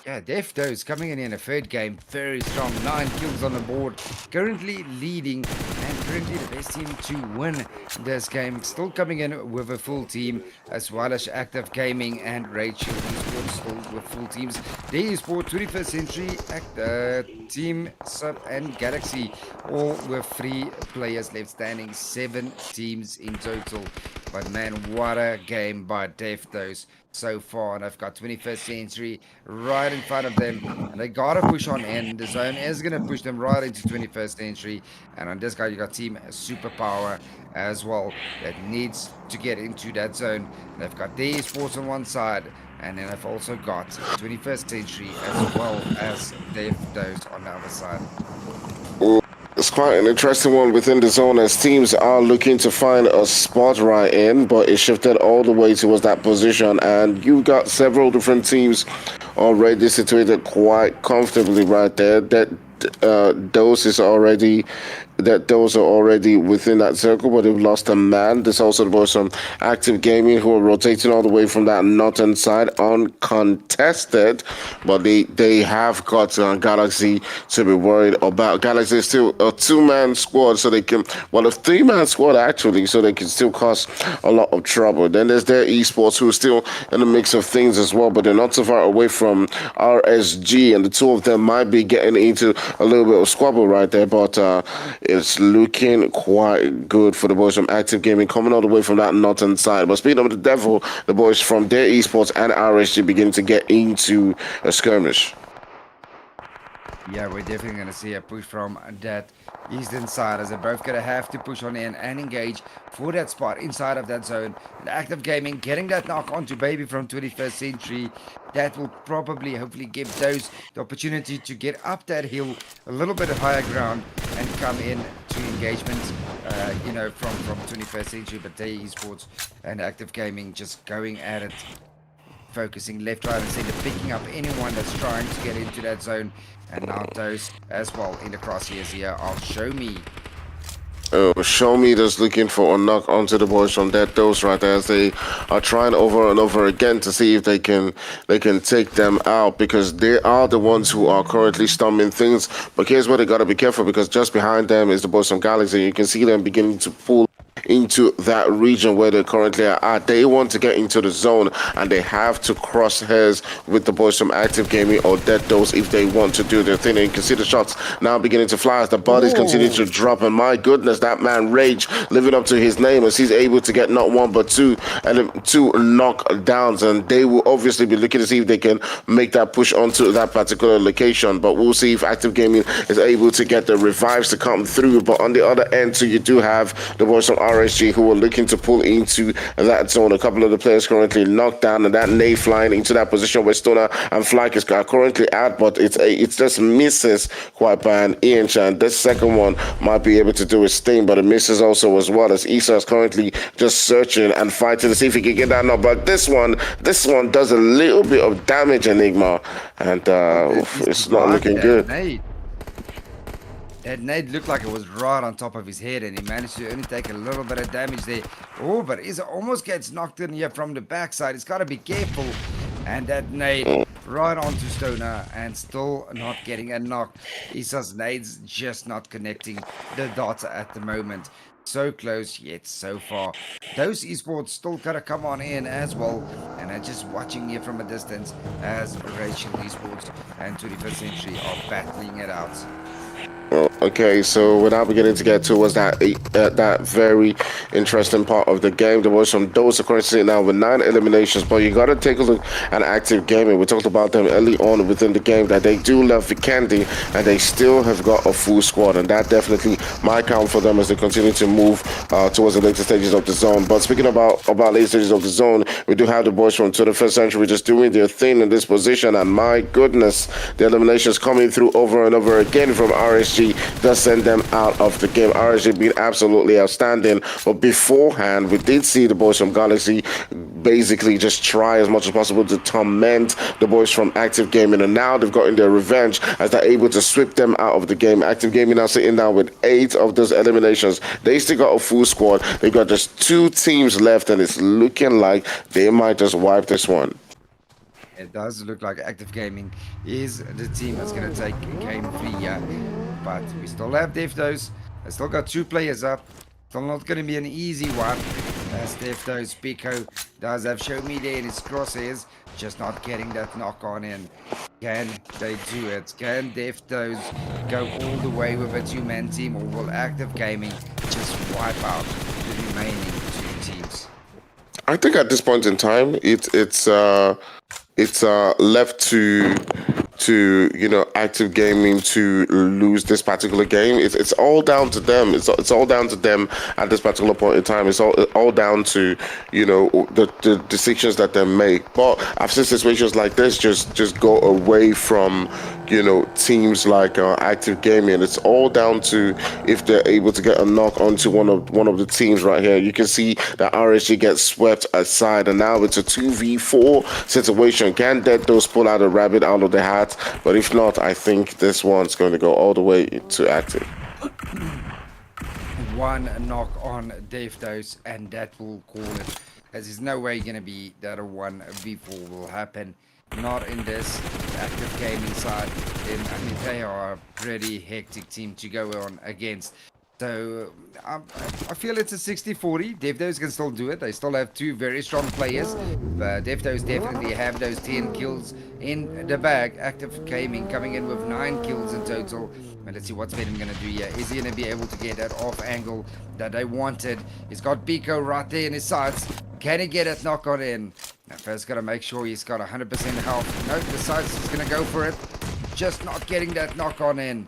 Yeah, Defto's coming in a third game, very strong, 9 kills on the board, currently leading and currently the best team to win this game. Still coming in with a full team, as well as Active Gaming and Rachel Esports still with full teams. They Esport, 21st Century, Team Sub and Galaxy, all with 3 players left standing, 7 teams in total. But man, what a game by Defto's so far, and I've got 21st Century right in front of them, and they gotta push on in. The zone is gonna push them right into 21st Century, and on this guy you got Team Superpower as well that needs to get into that zone. They've got their sports on one side, and then they've also got 21st Century as well as those on the other side. It's quite an interesting one within the zone as teams are looking to find a spot right in, but it shifted all the way towards that position, and you got several different teams already situated quite comfortably right there. That Dose is already that those are already within that circle, but they've lost a man. There's also the boys from Active Gaming who are rotating all the way from that northern side uncontested, but they have got Galaxy to be worried about. Galaxy is still a two-man squad, so they can, well, a three-man squad actually, so they can still cause a lot of trouble. Then there's their esports who are still in the mix of things as well, but they're not so far away from RSG, and the two of them might be getting into a little bit of squabble right there, but it's looking quite good for the boys from Active Gaming coming all the way from that northern side. But speaking of the devil, the boys from their esports and RSG begin to get into a skirmish. Yeah, we're definitely going to see a push from that eastern side, as they're both going to have to push on in and engage for that spot inside of that zone. And Active Gaming getting that knock onto Baby from 21st Century. That will probably, hopefully, give those the opportunity to get up that hill a little bit of higher ground and come in to engagement, from 21st Century. But they esports and Active Gaming just going at it, focusing left, right, and center, picking up anyone that's trying to get into that zone. And now those as well in the crosshairs here are Show Me. Show Me just looking for a knock onto the boys from that dose right there, as they are trying over and over again to see if they can take them out, because they are the ones who are currently storming things. But here's where they gotta be careful, because just behind them is the boys from Galaxy. You can see them beginning to pull into that region where they currently are at. They want to get into the zone, and they have to cross hairs with the boys from Active Gaming or Dead Dose if they want to do their thing. And you can see the shots now beginning to fly as the bodies continue to drop, and my goodness, that man Rage living up to his name, as he's able to get not one but two knockdowns, and they will obviously be looking to see if they can make that push onto that particular location. But we'll see if Active Gaming is able to get the revives to come through. But on the other end, so you do have the boys from RSG who are looking to pull into that zone. A couple of the players currently knocked down, and that nade flying into that position where Stoner and Flyke is currently at, but it just misses quite by an inch, and this second one might be able to do his thing, but it misses also as well, as Issa is currently just searching and fighting to see if he can get that knock. But this one does a little bit of damage, Enigma, and it's not looking good. That nade looked like it was right on top of his head, and he managed to only take a little bit of damage there. Oh, but Issa almost gets knocked in here from the backside. He's got to be careful. And that nade right onto Stoner, and still not getting a knock. Issa's nade's just not connecting the dots at the moment. So close, yet so far. Those esports still gotta come on in as well, and I'm just watching here from a distance as Rachel Esports and 21st Century are battling it out. Okay, so we're now beginning to get towards that very interesting part of the game. The boys from Dose are currently sitting now with 9 eliminations, but you got to take a look at Active Gaming. We talked about them early on within the game, that they do love Vikendi, and they still have got a full squad, and that definitely might count for them as they continue to move towards the later stages of the zone. But speaking about later stages of the zone, we do have the boys from 21st Century just doing their thing in this position, and my goodness, the eliminations coming through over and over again from RSG does send them out of the game. RSG been absolutely outstanding, but beforehand we did see the boys from Galaxy basically just try as much as possible to torment the boys from Active Gaming, and now they've gotten their revenge as they're able to sweep them out of the game. Active Gaming now sitting down with 8 of those eliminations. They still got a full squad. They got just 2 teams left, and it's looking like they might just wipe this one. It does look like Active Gaming is the team that's going to take game 3 here. But we still have Deftos. They still got 2 players up. Still not going to be an easy one. As Deftos, Pico does have Show Me there in his crosshairs. Just not getting that knock on in. Can they do it? Can Deftos go all the way with a 2-man team? Or will Active Gaming just wipe out the remaining 2 teams? I think at this point in time, it's left to Active Gaming to lose this particular game. It's all down to them. It's all down to them at this particular point in time. It's all down to the decisions that they make. But I've seen situations like this just go away from teams like Active Gaming. It's all down to if they're able to get a knock onto one of the teams right here. You can see that RSG gets swept aside, and now it's a 2v4 situation. Can Dead Dose pull out a rabbit out of the hat? But if not, I think this one's going to go all the way to Active. one knock on DevDose, and that will call it. As there's no way going to be that a 1v4 will happen. Not in this active gaming side. Then I mean they are a pretty hectic team to go on against. So I feel it's a 60-40. DevDose can still do it. They still have two very strong players. But DevDose definitely have those 10 kills in the bag. Active Gaming coming in with 9 kills in total. And let's see what's Venom going to do here. Is he going to be able to get that off angle that they wanted? He's got Biko right there in his sights. Can he get it knock on in? Now first got to make sure he's got 100% health. No, decides he's going to go for it. Just not getting that knock on in.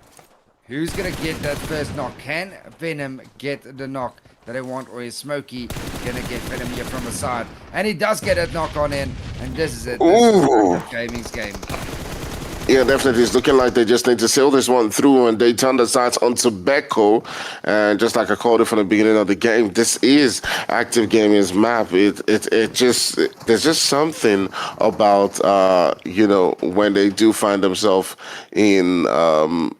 Who's going to get that first knock? Can Venom get the knock that I want? Or is Smokey going to get Venom here from the side? And he does get that knock on in. And this is it. This is Gaming's game. Yeah, definitely. It's looking like they just need to sail this one through, and they turn the sights onto Beko. And just like I called it from the beginning of the game, this is Active Gaming's map. It just there's just something about you know, when they do find themselves in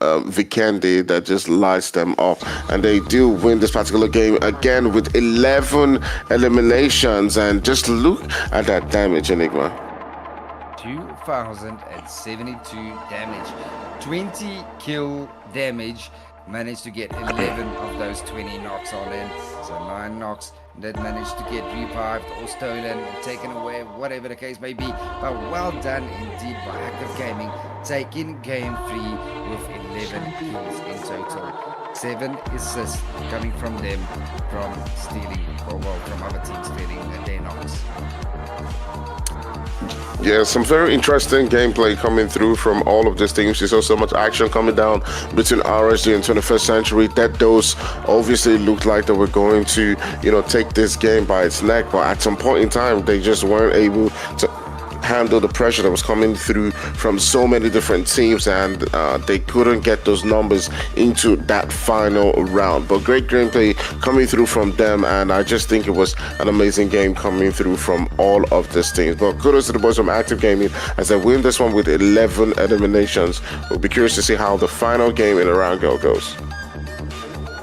Vikendi that just lights them up, and they do win this particular game again with 11 eliminations. And just look at that damage, Enigma. 2,072 damage, 20 kill damage, managed to get 11 of those 20 knocks on in, so 9 knocks that managed to get revived or stolen, taken away, whatever the case may be. But well done indeed by Active Gaming, taking game 3 with 11 kills in total. 7 assists coming from them, from stealing, or well, from other teams stealing their knocks. Yeah, some very interesting gameplay coming through from all of these teams. You saw so much action coming down between RSG and 21st Century. That those obviously looked like they were going to, you know, take this game by its neck, but at some point in time, they just weren't able to handle the pressure that was coming through from so many different teams, and they couldn't get those numbers into that final round. But great gameplay coming through from them, and I just think it was an amazing game coming through from all of these teams. But kudos to the boys from Active Gaming as they win this one with 11 eliminations. We'll be curious to see how the final game in Erangel goes.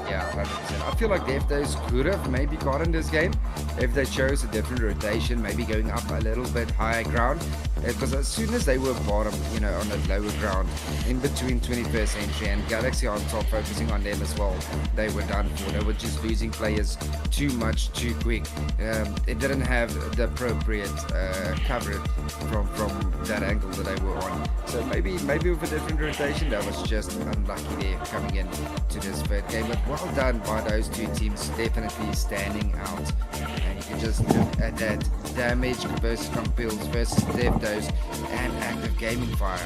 Yeah, 100%. I feel like DevDose could have maybe gotten this game if they chose a different rotation, maybe going up a little bit higher ground, because as soon as they were bottom, you know, on the lower ground, in between 21st Century and Galaxy on top, focusing on them as well, they were done for. They were just losing players too much, too quick. It didn't have the appropriate coverage from that angle that they were on. So maybe with a different rotation, that was just unlucky there coming in to this third game. But well done by those two teams, definitely standing out. And you can just look at that damage versus Compils versus DevDose and Active Gaming fire.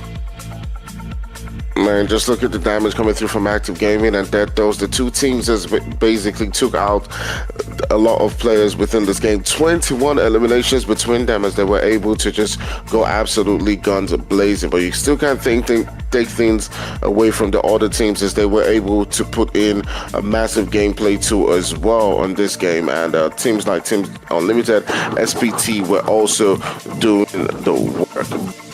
Man, just look at the damage coming through from Active Gaming and DevDose. The two teams just basically took out a lot of players within this game. 21 eliminations between them as they were able to just go absolutely guns blazing. But you still can't take things away from the other teams as they were able to put in a massive gameplay too as well on this game. And teams like Team Unlimited, SPT were also doing the work.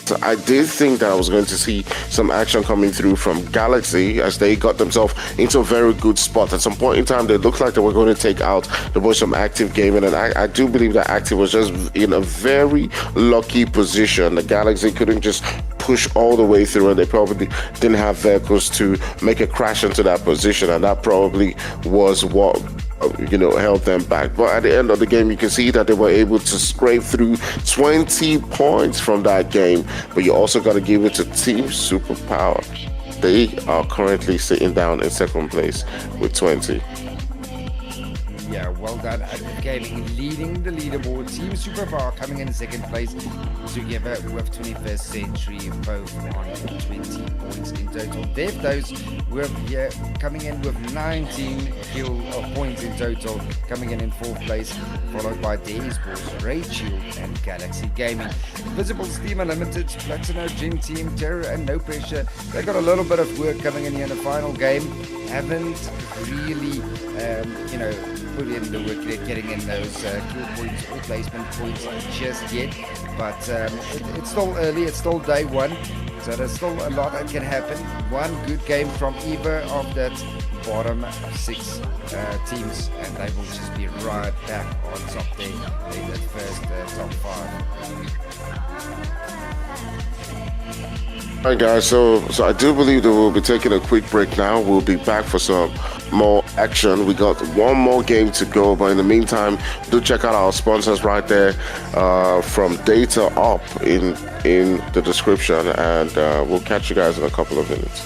So I did think that I was going to see some action coming through from Galaxy as they got themselves into a very good spot. At some point in time, they looked like they were going to take out the boys from Active Gaming, and I do believe that Active was just in a very lucky position. The Galaxy couldn't just push all the way through, and they probably didn't have vehicles to make a crash into that position, and that probably was what, you know, held them back. But at the end of the game, you can see that they were able to scrape through 20 points from that game. But you also got to give it to Team Superpower. They are currently sitting down in second place with 20. Yeah, well done. Active Gaming leading the leaderboard. Team Superpower coming in second place together with 21st Century, both on 20 points in total. DevDose were here coming in with 19 points in total, coming in fourth place, followed by DailySports, Raid Shield, and Galaxy Gaming. Invisibles, Team Unlimited, PLATANO, Gym Team, Terror, and No Pressure. They got a little bit of work coming in here in the final game. Haven't really, you know, put in the work there, getting in those kill points or placement points just yet. But it's still early, it's still day one, so there's still a lot that can happen. One good game from either of that bottom 6 teams, and they will just be right back on top there in that first top 5. Alright guys, so I do believe that we'll be taking a quick break now. We'll be back for some more action. We got one more game to go, but in the meantime, do check out our sponsors right there from DataUp in the description, and we'll catch you guys in a couple of minutes.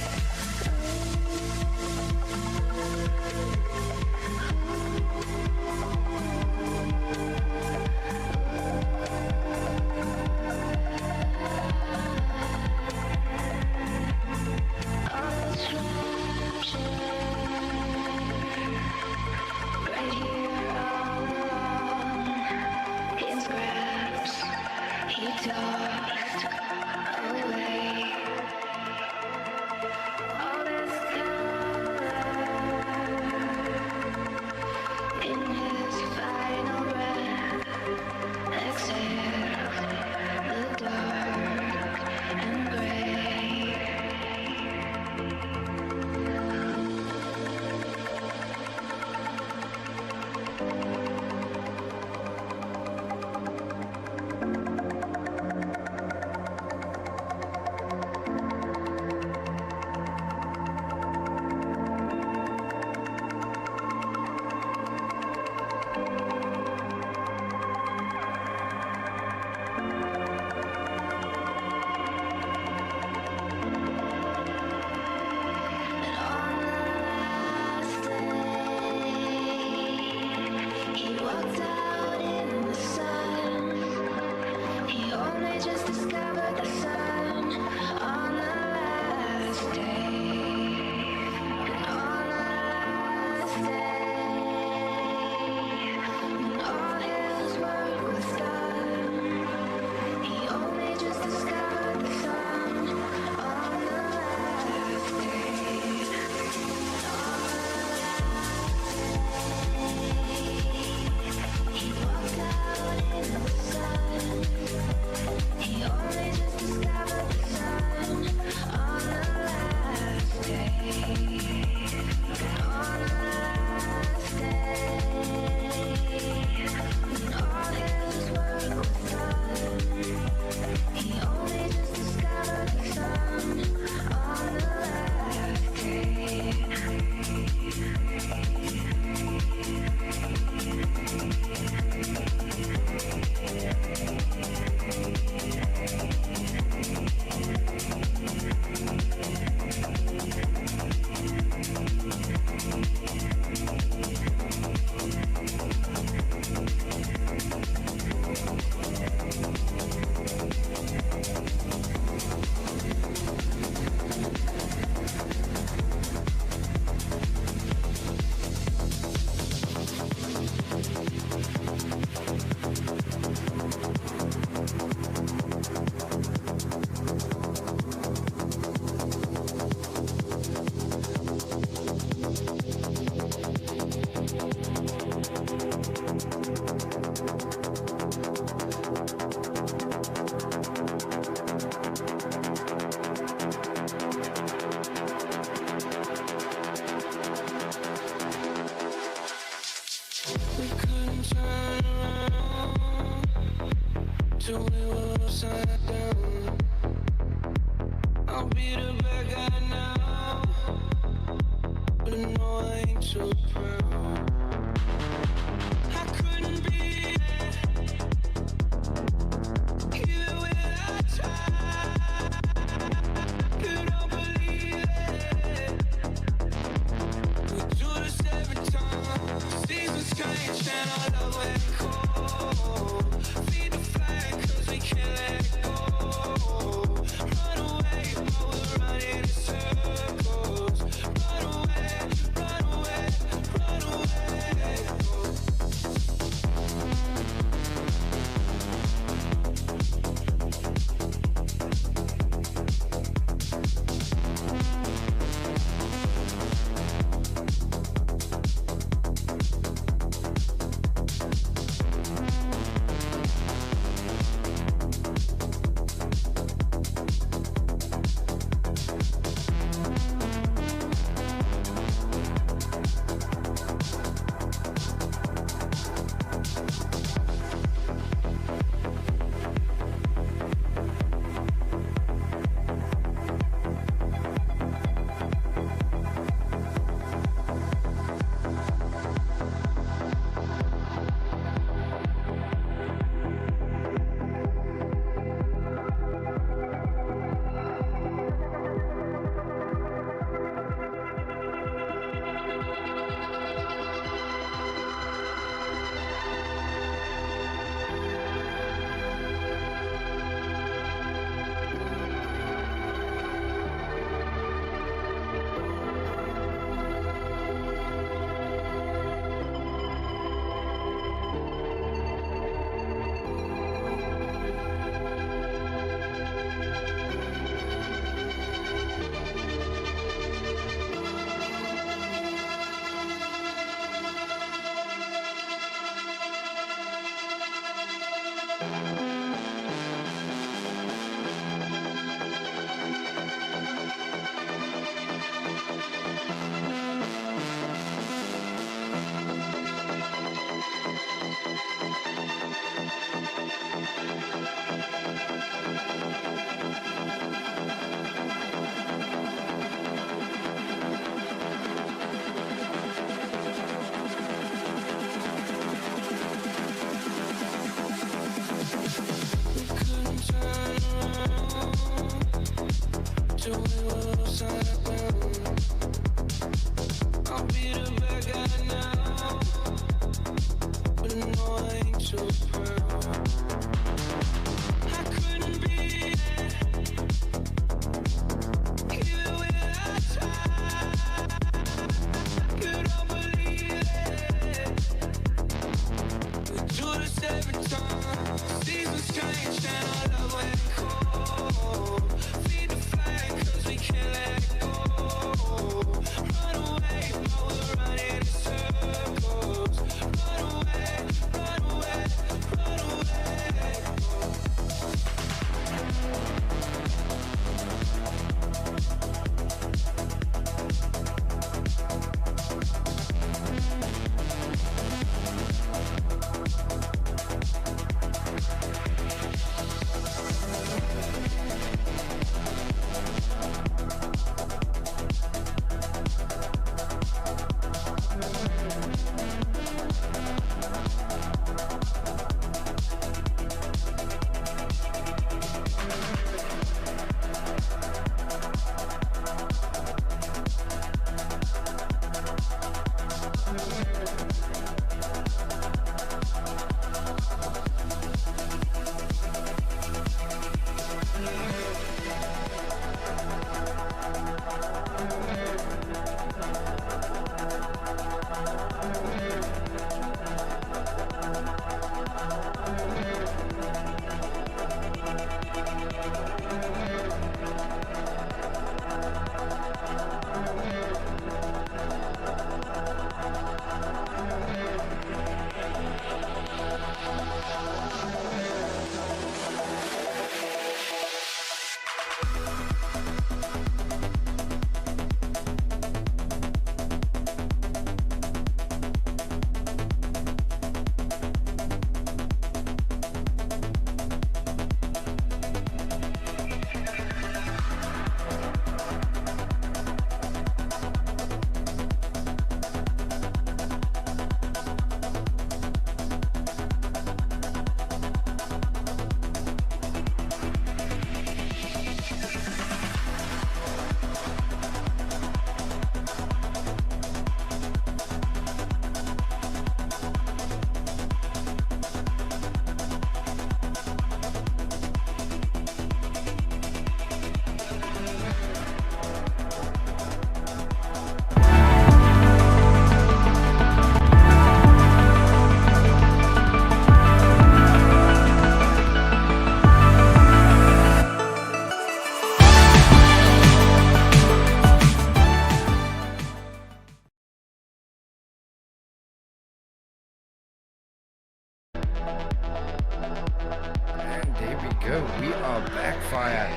And there we go. We are backfire.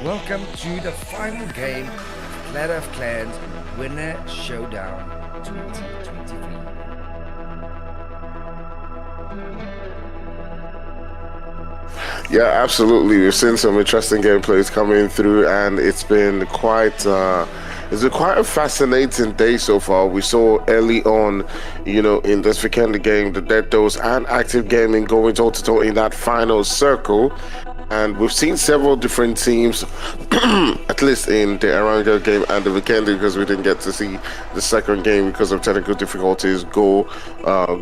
Welcome to the final game of Clatter of Clans Winner Showdown 2023. Yeah, absolutely. We've seen some interesting gameplays coming through, and it's been quite a fascinating day so far. We saw early on, in this Vikendi game, the Dead Doors and Active Gaming going toe to toe in that final circle. And we've seen several different teams, at least in the Erangel game and the Vikendi, because we didn't get to see the second game because of technical difficulties, go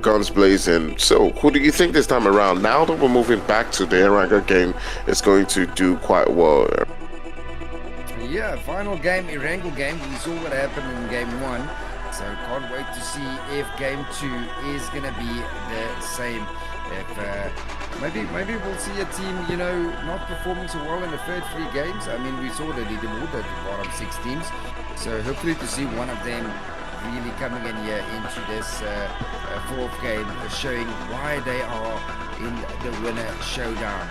guns blazing. So who do you think this time around, now that we're moving back to the Erangel game, is going to do quite well? Yeah, final game, Erangel game. We saw what happened in game 1. So can't wait to see if game 2 is going to be the same. If maybe we'll see a team, not performing so well in the first 3 games. I mean, we saw the leaderboard at the bottom 6 teams. So hopefully to see one of them really coming in here into this 4th game, showing why they are in the winner showdown.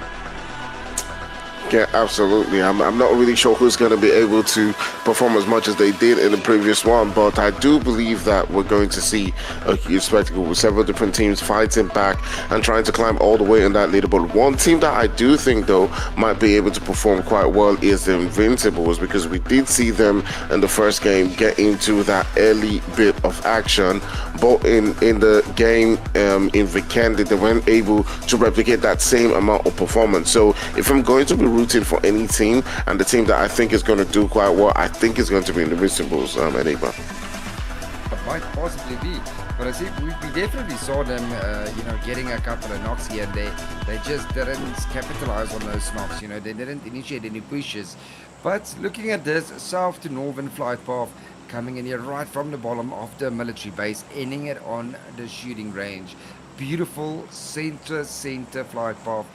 Yeah, absolutely. I'm not really sure who's going to be able to perform as much as they did in the previous one, but I do believe that we're going to see a huge spectacle with several different teams fighting back and trying to climb all the way in that leaderboard. One team that I do think, though, might be able to perform quite well is the Invincibles, because we did see them in the first game get into that early bit of action, but in the game in Vikendi, they weren't able to replicate that same amount of performance. So if I'm going to be rooting for any team, and the team that I think is going to do quite well, I think it's going to be the Invincibles, Enigma. It might possibly be, but I see we definitely saw them, getting a couple of knocks here and there. They just didn't capitalize on those knocks. They didn't initiate any pushes. But looking at this south to northern flight path, coming in here right from the bottom of the military base, ending it on the shooting range. Beautiful center flight path.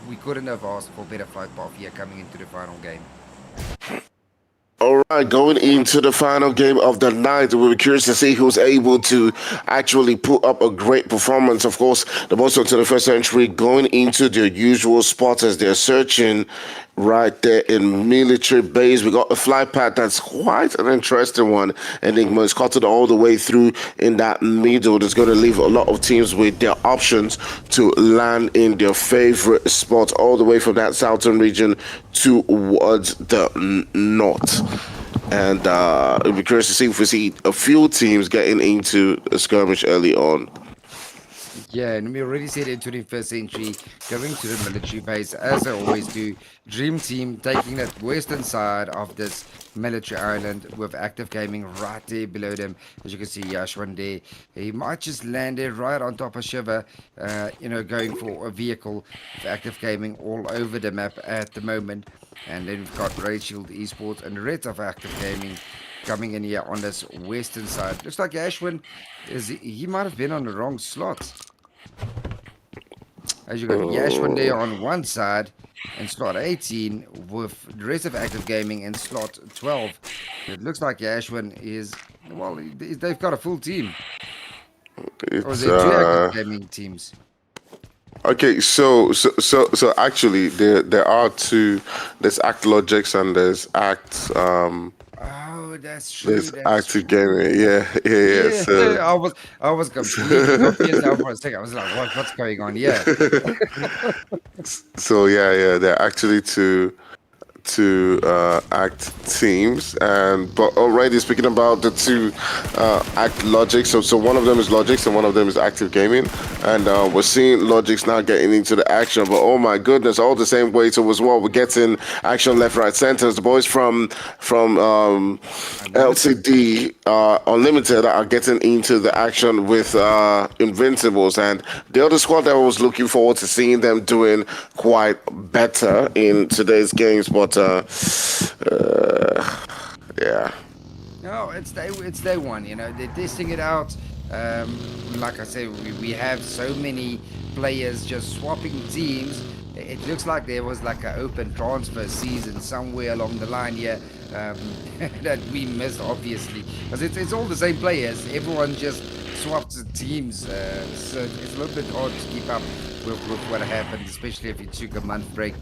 We couldn't have asked for better flight path here coming into the final game. All right, going into the final game of the night, we'll be curious to see who's able to actually put up a great performance. Of course, the most of the 21st century going into their usual spots as they're searching right there in military base. We got a flight path that's quite an interesting one. Enigma is cut all the way through in that middle. That's going to leave a lot of teams with their options to land in their favorite spot, all the way from that southern region towards the north. And it'll be curious to see if we see a few teams getting into a skirmish early on. Yeah, and we already said in 21st century, going to the military base, as I always do. Dream Team taking that western side of this military island with Active Gaming right there below them. As you can see, Yashwan there. He might just land there right on top of Shiva, going for a vehicle with Active Gaming all over the map at the moment. And then we've got Raid Shield Esports and the rest of Active Gaming coming in here on this western side. Looks like Ashwin, he might have been on the wrong slot. As you got Yashwin there on one side and slot 18 with the rest of Active Gaming in slot 12. It looks like Yashwin is, well, they've got a full team. Or is there 2 Active Gaming teams? Okay, so actually there are 2. There's Act Logics and there's Act Oh, that's true. there's That's Active true. Gaming. Yeah. So I was completely confused now for a second. I was like, what's going on? Yeah. so yeah, they're actually two Act teams, but already speaking about the 2 Act Logic, so one of them is Logix and one of them is Active Gaming, and we're seeing Logix now getting into the action, but oh my goodness, all the same way to as well. We're getting action left, right, center. The boys from LCD Unlimited are getting into the action with Invincibles, and the other squad that I was looking forward to seeing them doing quite better in today's games, but yeah. No, it's day one. They're testing it out. Like I said, we have so many players just swapping teams. It looks like there was like an open transfer season somewhere along the line here that we missed, obviously, because it's all the same players. Everyone just swapped teams, so it's a little bit hard to keep up with what happened, especially if you took a month break.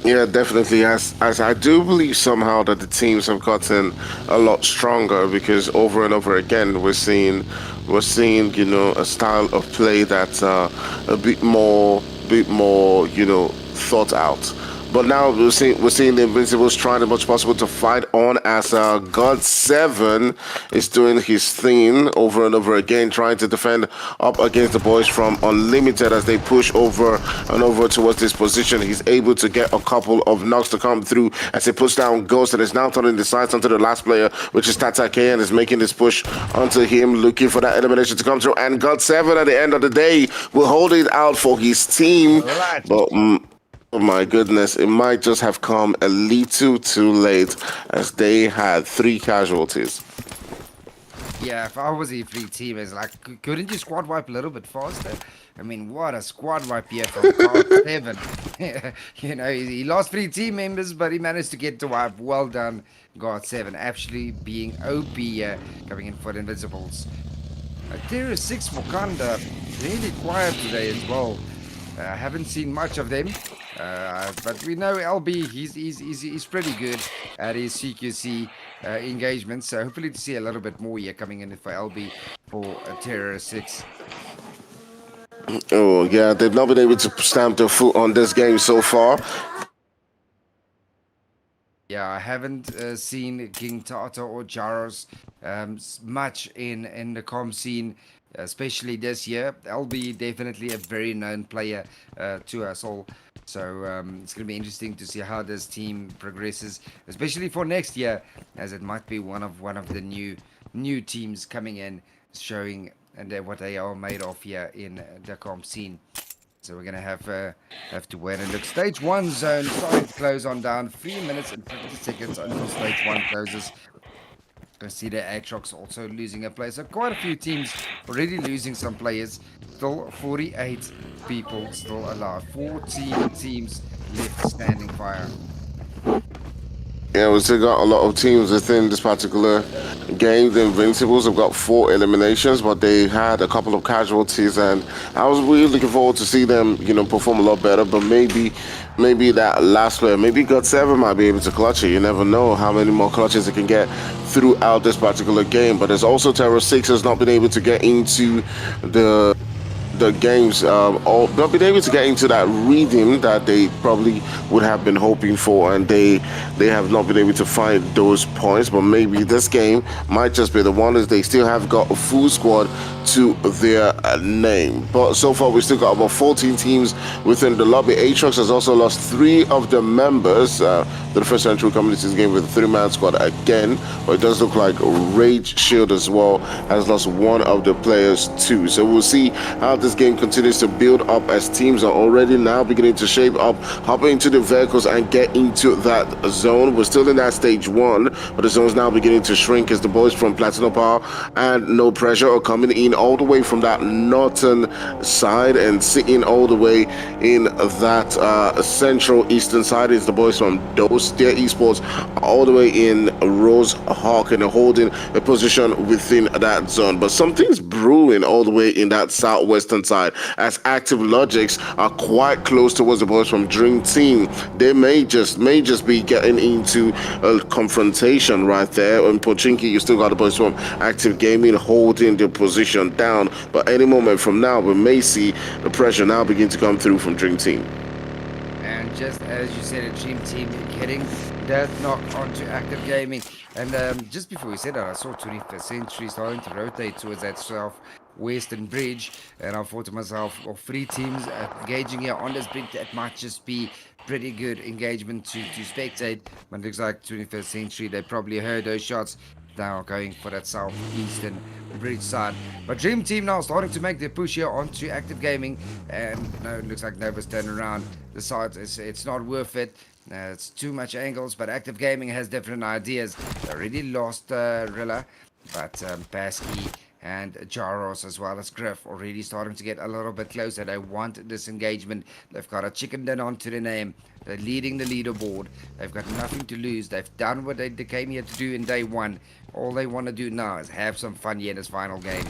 Yeah, definitely. As I do believe somehow that the teams have gotten a lot stronger because over and over again we're seeing a style of play that's a bit more thought out. But now we're seeing the Invincibles trying as much possible to fight on as God7 is doing his thing over and over again, trying to defend up against the boys from Unlimited as they push over and over towards this position. He's able to get a couple of knocks to come through as he puts down Ghost and is now turning the sights onto the last player, which is Tatake, and is making this push onto him, looking for that elimination to come through. And God7 at the end of the day will hold it out for his team. Right. But oh my goodness, it might just have come a little too late as they had 3 casualties. Yeah, if I was a free team, it's like, couldn't you squad wipe a little bit faster? I mean, what a squad wipe here from God7. He lost 3 team members, but he managed to get to wipe. Well done, God7, actually being OP here, coming in for the Invincibles. TERRORSIX Wakanda, really quiet today as well. I haven't seen much of them, but we know LB, he's pretty good at his CQC engagements, so hopefully to see a little bit more here coming in for LB for TERRORSIX. Oh yeah, they've not been able to stamp their foot on this game so far. Yeah, I haven't seen King Tata or Jaros much in the com scene, especially this year. LB definitely a very known player to us all. So it's going to be interesting to see how this team progresses, especially for next year, as it might be one of the new teams coming in, showing what they are made of here in the comp scene. So we're gonna have to wait and look. Stage 1 zone starting to close on down. 3 minutes and 50 seconds until stage 1 closes. I see the ATROX also losing a player. So quite a few teams already losing some players. Still 48 people still alive. 14 teams left standing fire. Yeah, we still got a lot of teams within this particular game. The Invincibles have got 4 eliminations, but they had a couple of casualties, and I was really looking forward to see them, perform a lot better. But maybe that last player, maybe God7 might be able to clutch it. You never know how many more clutches they can get throughout this particular game. But there's also TERRORSIX has not been able to get into the games, or not been able to get into that rhythm that they probably would have been hoping for, and they have not been able to find those points. But maybe this game might just be the one, as they still have got a full squad to their name. But so far we still got about 14 teams within the lobby. ATROX has also lost 3 of the members to the First Century Communities game with a 3-man squad again, but it does look like Rage Shield as well has lost 1 of the players too. So we'll see how this game continues to build up as teams are already now beginning to shape up, hop into the vehicles and get into that zone. We're still in that stage 1, but the zone's now beginning to shrink as the boys from PLATANO Power and No Pressure are coming in all the way from that northern side, and sitting all the way in that central eastern side is the boys from Dose. Their esports are all the way in Rose Hawk and are holding a position within that zone. But something's brewing all the way in that southwestern side, as active LOGIX are quite close towards the boys from Dream Team. They may just be getting into a confrontation right there. And Pochinki, you still got the boys from Active Gaming holding the position down, but any moment from now we may see the pressure now begin to come through from Dream Team. And just as you said, a Dream Team getting that knock onto Active Gaming. And just before we said that, I saw 21st Century starting to rotate towards that south-western bridge, and I thought to myself, well, 3 teams engaging here on this bridge, that might just be pretty good engagement to spectate. But it looks like 21st Century, they probably heard those shots, now going for that southeastern bridge side. But Dream Team now starting to make their push here onto Active Gaming, and no, it looks like Nova's turning around. The side, it's not worth it. It's too much angles, but Active Gaming has different ideas. They already lost Rilla, but Pasky and Jaros as well as Griff already starting to get a little bit closer. They want this engagement. They've got a chicken dinner onto the name. They're leading the leaderboard. They've got nothing to lose. They've done what they came here to do in day one. All they want to do now is have some fun here in this final game.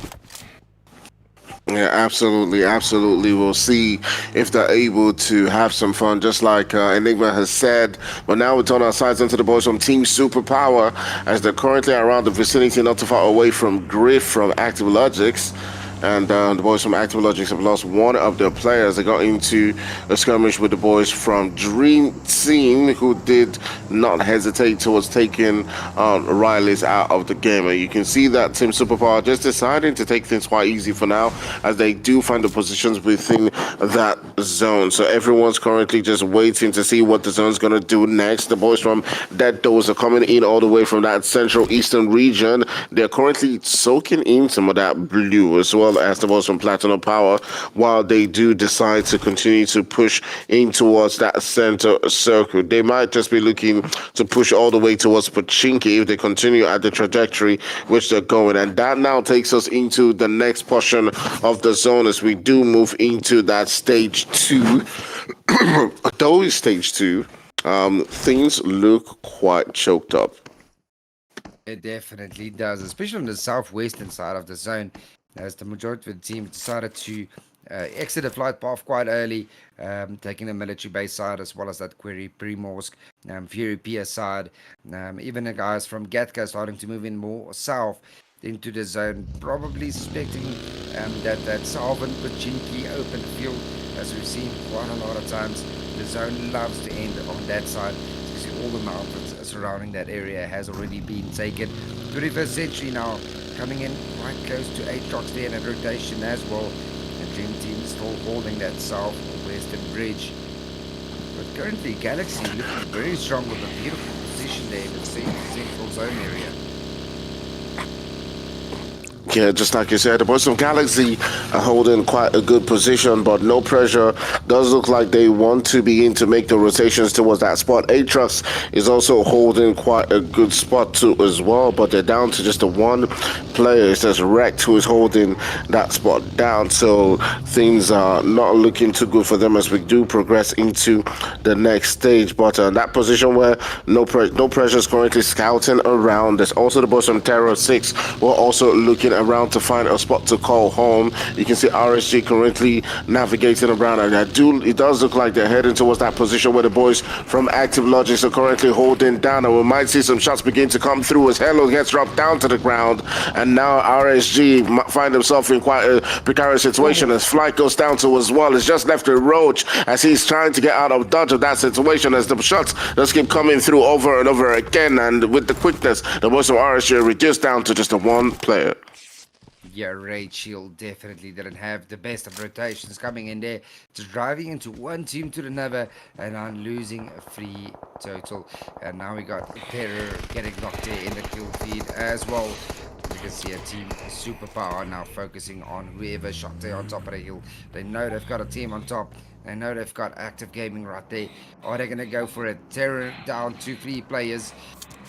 Yeah, absolutely, absolutely. We'll see if they're able to have some fun, just like Enigma has said. But now we turn our sights into the boys from Team Superpower, as they're currently around the vicinity, not too far away from Griff from Active Logics. And the boys from Active Logics have lost one of their players. They got into a skirmish with the boys from Dream Team, who did not hesitate towards taking Riley's out of the game. And you can see that Team Superpower just deciding to take things quite easy for now, as they do find the positions within that zone. So everyone's currently just waiting to see what the zone's going to do next. The boys from Dead Doors are coming in all the way from that central eastern region. They're currently soaking in some of that blue, as well as the boys from PLATANO Power, while they do decide to continue to push in towards that center circle. They might just be looking to push all the way towards Pachinki if they continue at the trajectory which they're going. And that now takes us into the next portion of the zone as we do move into that stage 2. Though it's stage 2, things look quite choked up. It definitely does, especially on the southwestern side of the zone, as the majority of the team decided to exit the flight path quite early, taking the military base side as well as that Query Primorsk, Fury PS side. Even the guys from Gatka starting to move in more south into the zone, probably suspecting that Salvan Pachinki open field, as we've seen quite a lot of times. The zone loves to end on that side. You see all the mountains surrounding that area has already been taken. 21st century now coming in quite close to ATROX there in a rotation as well. The Dream Team still holding that southwestern bridge. But currently Galaxy looking very strong with a beautiful position there in the central zone area. Yeah, just like you said, the boys of Galaxy are holding quite a good position, but no pressure. Does look like they want to begin to make the rotations towards that spot. Atrox is also holding quite a good spot too as well, but they're down to just the one player. It's just Rect who is holding that spot down, so things are not looking too good for them as we do progress into the next stage. But that position where no pressure is currently scouting around. There's also the boys from TERRORSIX who are also looking around to find a spot to call home. You can see RSG currently navigating around, and it does look like they're heading towards that position where the boys from Active Logics are currently holding down, and we might see some shots begin to come through as Hello gets dropped down to the ground, and now RSG find himself in quite a precarious situation as Flight goes down to as well. It's just left with Roach as he's trying to get out of dodge of that situation, as the shots just keep coming through over and over again, and with the quickness, the boys from RSG are reduced down to just a one player. Yeah, Rachel definitely didn't have the best of rotations coming in there, just driving into one team to another and on losing a free total. And now we got Terror getting knocked there in the kill feed as well. You can see a Team Superpower now focusing on whoever shot there on top of the hill. They know they've got a team on top. They know they've got Active Gaming right there. Are they going to go for it? Terror down to 3 players.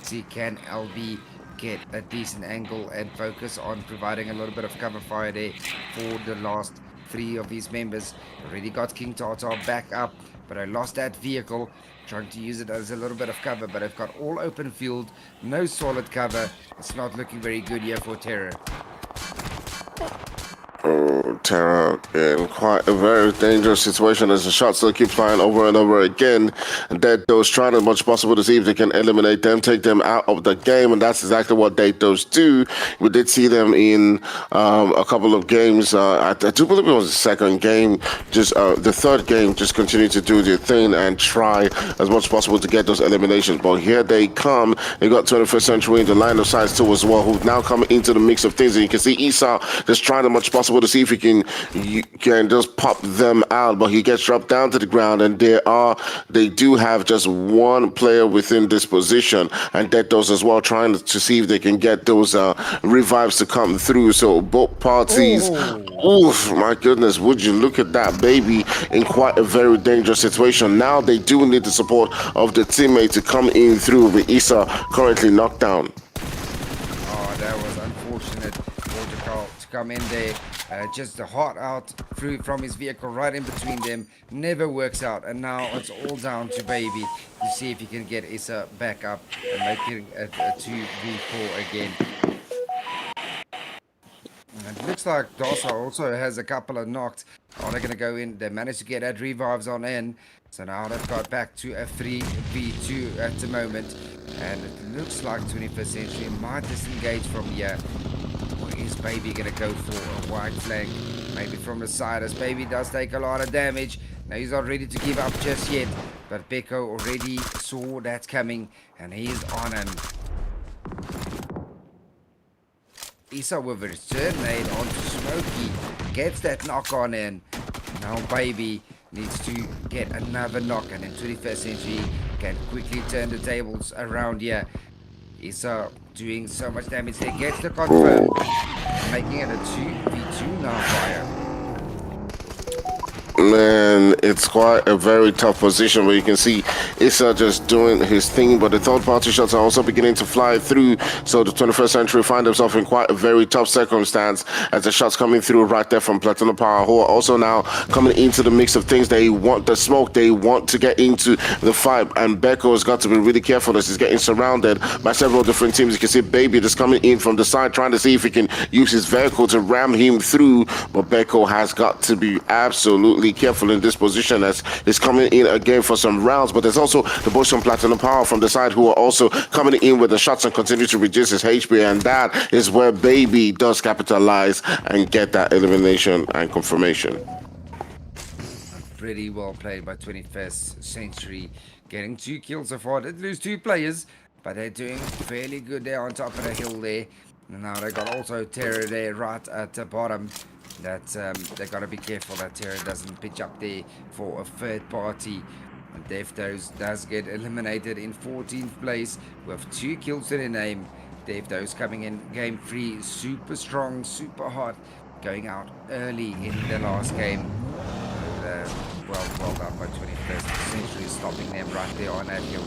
See, can LB get a decent angle and focus on providing a little bit of cover fire there for the last 3 of his members. Already got King Tartar back up, but I lost that vehicle, trying to use it as a little bit of cover, but I've got all open field, no solid cover. It's not looking very good here for Terror. Terror in quite a very dangerous situation as the shots still keep flying over and over again. Dead Does trying as much as possible to see if they can eliminate them, take them out of the game, and that's exactly what Dead Does do. We did see them in a couple of games. I do believe it was the second game, just the third game, just continue to do their thing and try as much as possible to get those eliminations. But here they come. They got 21st Century in the line of sight too as well, who now come into the mix of things. And you can see Issa just trying as much as possible to see if he can just pop them out, but he gets dropped down to the ground, and they do have just one player within this position, and Dead Does as well, trying to see if they can get those revives to come through. So both parties, oof, my goodness, would you look at that, baby, in quite a very dangerous situation. Now they do need the support of the teammate to come in through, with Issa currently knocked down. Oh, that was unfortunate for to come in there. Just a hot out through from his vehicle right in between them. Never works out. And now it's all down to Baby to see if he can get Issa back up and make it a 2v4 again. And it looks like Dasa also has a couple of knocks. Oh, they're going to go in. They managed to get that revives on in. So now they've got back to a 3v2 at the moment. And it looks like 21st Century might disengage from here. Or is Baby going to go for a wide flank? Maybe from the side, as Baby does take a lot of damage. Now he's not ready to give up just yet. But Beko already saw that coming. And he's on him. Issa with a return nade onto Smokey. Gets that knock on in. Now Baby needs to get another knock, and then 21st Century can quickly turn the tables around here. Issa doing so much damage there. Gets the confirm. Making it a 2v2 now fire. Man, it's quite a very tough position where you can see Issa just doing his thing, but the third party shots are also beginning to fly through. So the 21st Century find themselves in quite a very tough circumstance as the shots coming through right there from PLATANO Power, who are also now coming into the mix of things. They want the smoke, they want to get into the fight, and Beko has got to be really careful as he's getting surrounded by several different teams. You can see Baby just coming in from the side, trying to see if he can use his vehicle to ram him through, but Beko has got to be absolutely careful in this position as he's coming in again for some rounds. But there's also the boys from PLATANO Power from the side who are also coming in with the shots and continue to reduce his HP, and that is where Baby does capitalize and get that elimination and confirmation. Pretty well played by 21st Century, getting 2 kills so far. Did lose 2 players, but they're doing fairly good there on top of the hill there. And now they got also Terror there right at the bottom. That they got to be careful that Terror doesn't pitch up there for a third party. And Deftos does get eliminated in 14th place with 2 kills to their name. Deftos coming in game 3, super strong, super hot, going out early in the last game. Well done by 21st Century, stopping them right there on that hill.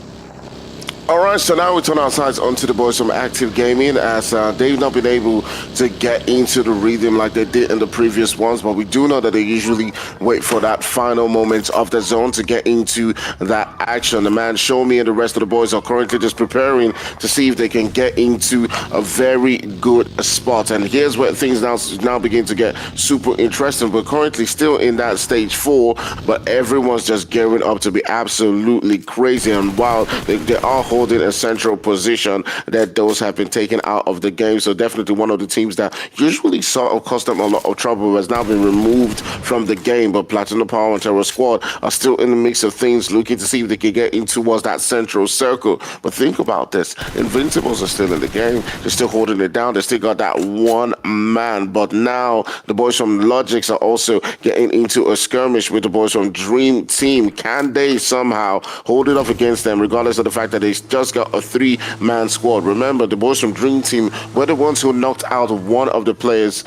Alright, so now we turn our sights onto the boys from Active Gaming as they've not been able to get into the rhythm like they did in the previous ones, but we do know that they usually wait for that final moment of the zone to get into that action. The man Show Me and the rest of the boys are currently just preparing to see if they can get into a very good spot, and here's where things now begin to get super interesting. We're currently still in that stage 4, but everyone's just gearing up to be absolutely crazy, and while they are holding a central position, that those have been taken out of the game. So definitely one of the teams that usually cost them a lot of trouble has now been removed from the game. But PLATANO Power and Terror Squad are still in the mix of things, looking to see if they can get in towards that central circle. But think about this, Invincibles are still in the game, they're still holding it down, they still got that one man. But now the boys from LOGIX are also getting into a skirmish with the boys from Dream Team. Can they somehow hold it off against them, regardless of the fact that they just got a 3-man squad? Remember, the boys from Dream Team were the ones who knocked out one of the players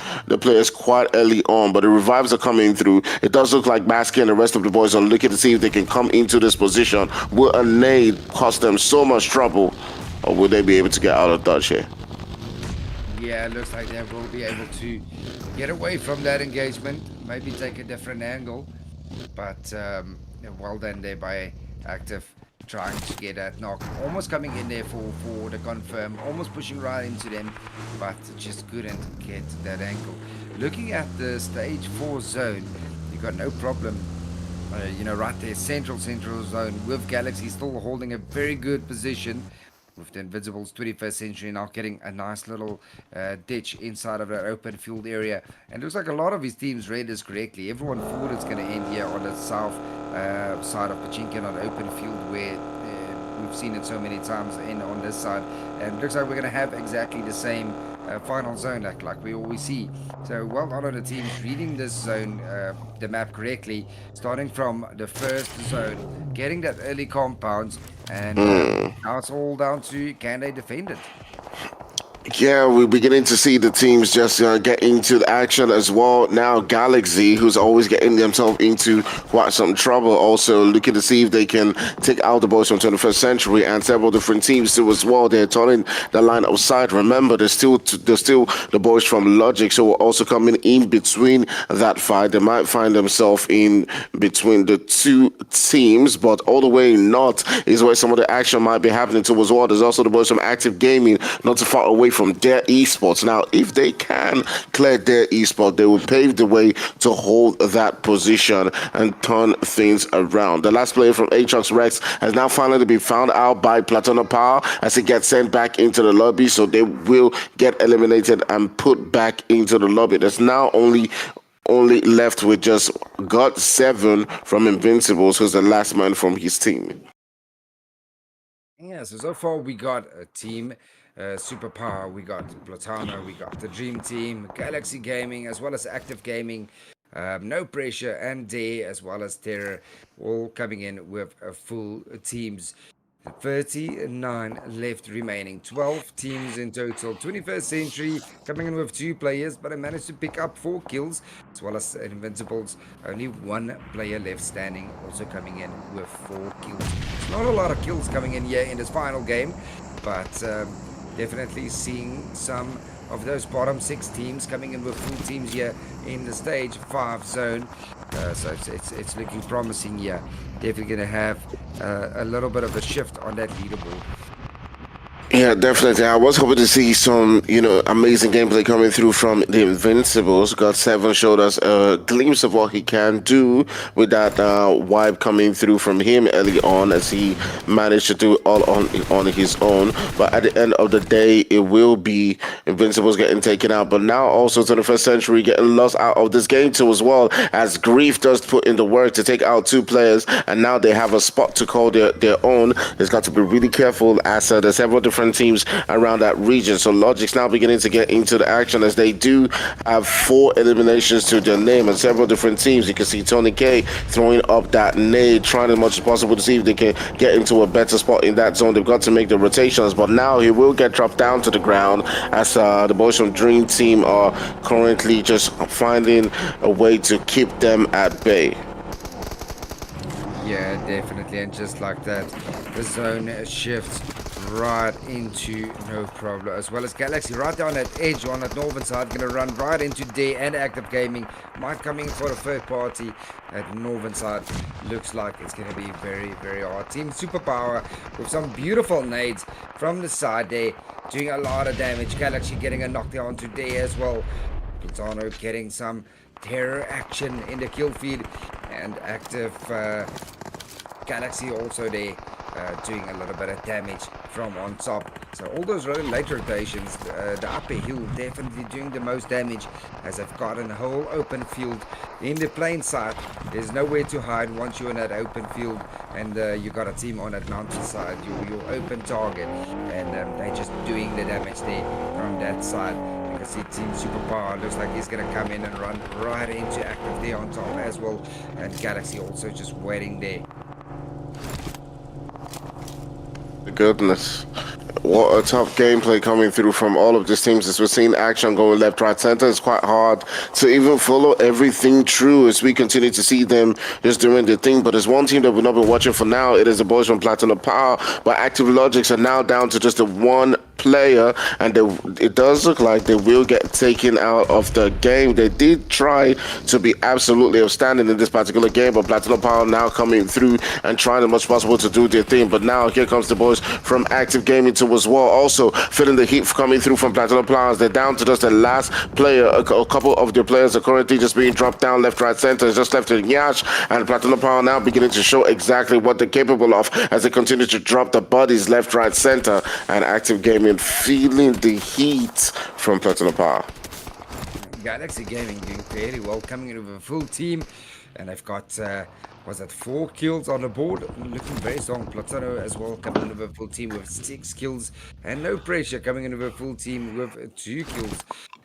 quite early on, but the revives are coming through. It does look like Basket and the rest of the boys are looking to see if they can come into this position. Will a nade cost them so much trouble, or will they be able to get out of dodge here? Yeah, it looks like they will be able to get away from that engagement, maybe take a different angle, but well done there by Active, trying to get that knock, almost coming in there for the confirm, almost pushing right into them, but just couldn't get that angle. Looking at the stage 4 zone, you got no problem, right there, central zone, with Galaxy still holding a very good position, with the Invincibles 21st Century now getting a nice little ditch inside of that open field area. And it looks like a lot of his teams read this correctly. Everyone thought it's going to end here on the south side of Pachinkin on the open field, where we've seen it so many times on this side. And it looks like we're going to have exactly the same final zone like we always see. So well done on the teams reading this zone, the map correctly, starting from the first zone, getting that early compounds, and now it's all down to can they defend it. Yeah, we're beginning to see the teams just get into the action as well. Now, Galaxy, who's always getting themselves into quite some trouble, also looking to see if they can take out the boys from 21st Century and several different teams too as well. They're turning the line outside. Remember, there's still the boys from LOGIX who are also coming in between that fight. They might find themselves in between the two teams, but all the way north is where some of the action might be happening too as well. There's also the boys from Active Gaming, not too far away from their esports. Now, if they can clear their esport, they will pave the way to hold that position and turn things around. The last player from ATROX Rex has now finally been found out by PLATANO Power as he gets sent back into the lobby, so they will get eliminated and put back into the lobby. There's now only left with just God7 from Invincibles, who's the last man from his team. Yeah, so far we got a team, Superpower, we got PLATANO, we got the Dream Team, Galaxy Gaming, as well as Active Gaming, No Pressure, and Day, as well as Terror, all coming in with full teams. 39 left remaining, 12 teams in total. 21st Century coming in with 2 players, but I managed to pick up 4 kills, as well as Invincibles, only 1 player left standing, also coming in with 4 kills. It's not a lot of kills coming in here in this final game, but definitely seeing some of those bottom 6 teams coming in with full teams here in the stage 5 zone. So it's looking promising here. Definitely going to have a little bit of a shift on that leaderboard. Yeah, definitely. I was hoping to see some, amazing gameplay coming through from the Invincibles. God7 showed us a glimpse of what he can do with that wipe coming through from him early on, as he managed to do it all on his own. But at the end of the day, it will be Invincibles getting taken out. But now also 21st Century getting lost out of this game too as well, as Grief does put in the work to take out 2 players, and now they have a spot to call their own. There's got to be really careful, as there's several different teams around that region. So LOGIX now beginning to get into the action, as they do have 4 eliminations to their name and several different teams. You can see Tony K throwing up that nade, trying as much as possible to see if they can get into a better spot in that zone. They've got to make the rotations, but now he will get dropped down to the ground, as the boys from Dream Team are currently just finding a way to keep them at bay. Yeah, definitely, and just like that, the zone shifts right into No Problem, as well as Galaxy right down that edge on that northern side, going to run right into Day and Active Gaming. Might come in for a third party at northern side. Looks like it's going to be very, very hard. Team Superpower with some beautiful nades from the side there, doing a lot of damage. Galaxy getting a knockdown to Day as well. PLATANO getting some terror action in the kill feed, and Active Galaxy also there doing a little bit of damage from on top. So all those late rotations, the upper hill definitely doing the most damage, as I've got a whole open field in the plain side. There's nowhere to hide once you're in that open field, and you got a team on that mountain side, your open target, and they're just doing the damage there from that side. You can see Team Superpower looks like he's going to come in and run right into Active there on top as well, and Galaxy also just waiting there. Goodness, what a tough gameplay coming through from all of these teams, as we're seeing action going left, right, center. It's quite hard to even follow everything through as we continue to see them just doing their thing. But there's one team that we've not been watching for now. It is the boys from PLATANO Power, but Active LOGIX are now down to just a 1 player, and it does look like they will get taken out of the game. They did try to be absolutely outstanding in this particular game, but PLATANO Power now coming through and trying as much as possible to do their thing. But now here comes the boys from Active Gaming too as well, also feeling the heat coming through from PLATANO Power. They're down to just the last player. A couple of their players are currently just being dropped down left, right, center. It's just left to Yash, and PLATANO Power now beginning to show exactly what they're capable of as they continue to drop the bodies left, right, center, and Active Gaming feeling the heat from PLATANO Power. Galaxy Gaming doing fairly well, coming in with a full team, and they've got was that 4 kills on the board, looking very strong. PLATANO as well coming in with a full team with 6 kills, and No Pressure coming in with a full team with 2 kills.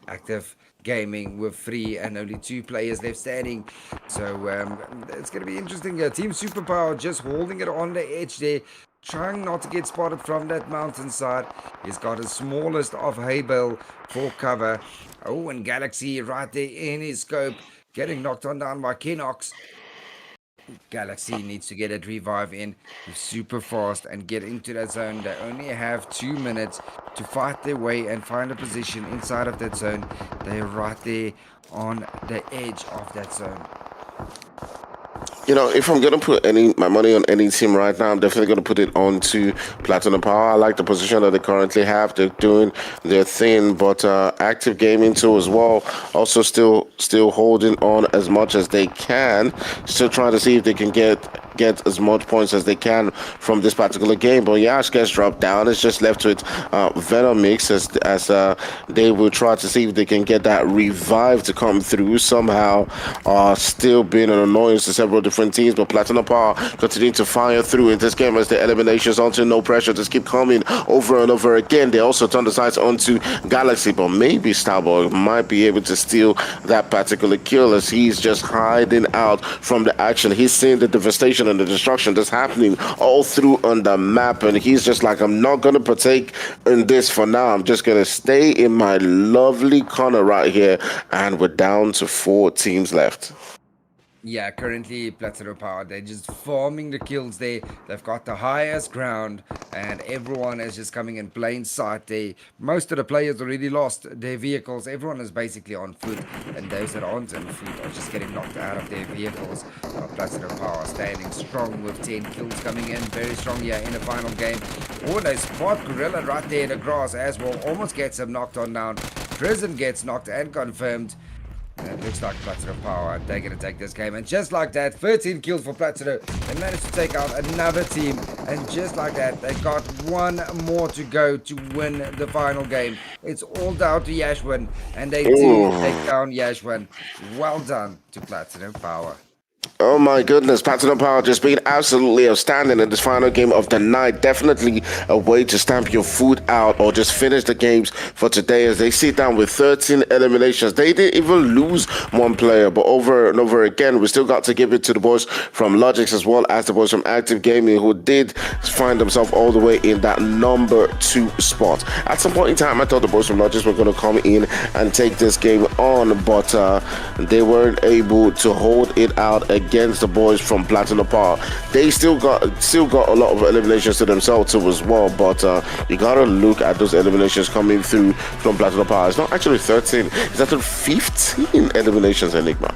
Active Gaming with 3 and only 2 players left standing. So it's going to be interesting. Team Superpower just holding it on the edge there, trying not to get spotted from that mountainside. He's got his smallest of hay bale for cover. Oh, and Galaxy right there in his scope, getting knocked on down by Kenox. Galaxy needs to get that revive in super fast and get into that zone. They only have 2 minutes to fight their way and find a position inside of that zone. They're right there on the edge of that zone. You know, if I'm gonna put my money on any team right now, I'm definitely gonna put it on to PLATANO Power. I like the position that they currently have. They're doing their thing, but Active Gaming too as well. Also, still holding on as much as they can. Still trying to see if they can get as much points as they can from this particular game. But Yash gets dropped down. It's just left with Venomix as they will try to see if they can get that revive to come through somehow. Still being an annoyance to several different teams, but PLATANO Power continue to fire through in this game as the eliminations onto No Pressure just keep coming over and over again. They also turn the sights onto Galaxy, but maybe Starboy might be able to steal that particular kill as he's just hiding out from the action. He's seeing the devastation and the destruction that's happening all through on the map, and he's just like, I'm not gonna partake in this for now. I'm just gonna stay in my lovely corner right here, and we're down to 4 teams left. Yeah, currently PLATANO Power, they're just farming the kills there. They've got the highest ground and everyone is just coming in plain sight there. Most of the players already lost their vehicles. Everyone is basically on foot, and those that aren't on foot are just getting knocked out of their vehicles. PLATANO Power standing strong with 10 kills coming in. Very strong here in the final game. Oh, they spot Gorilla right there in the grass as well. Almost gets him knocked on down. Prison gets knocked and confirmed. And it looks like PLATANO Power, they're going to take this game. And just like that, 13 kills for PLATANO. They managed to take out another team. And just like that, they got one more to go to win the final game. It's all down to Yashwin. And they do take down Yashwin. Well done to PLATANO Power. Oh my goodness, PLATANO Power just being absolutely outstanding in this final game of the night. Definitely a way to stamp your foot out or just finish the games for today as they sit down with 13 eliminations. They didn't even lose one player, but over and over again, we still got to give it to the boys from LOGIX as well as the boys from Active Gaming, who did find themselves all the way in that number 2 spot. At some point in time, I thought the boys from LOGIX were going to come in and take this game on, but they weren't able to hold it out against the boys from PLATANO Power. They still got a lot of eliminations to themselves too as well, but you gotta look at those eliminations coming through from PLATANO Power. It's not actually 13, it's actually 15 eliminations, Enigma.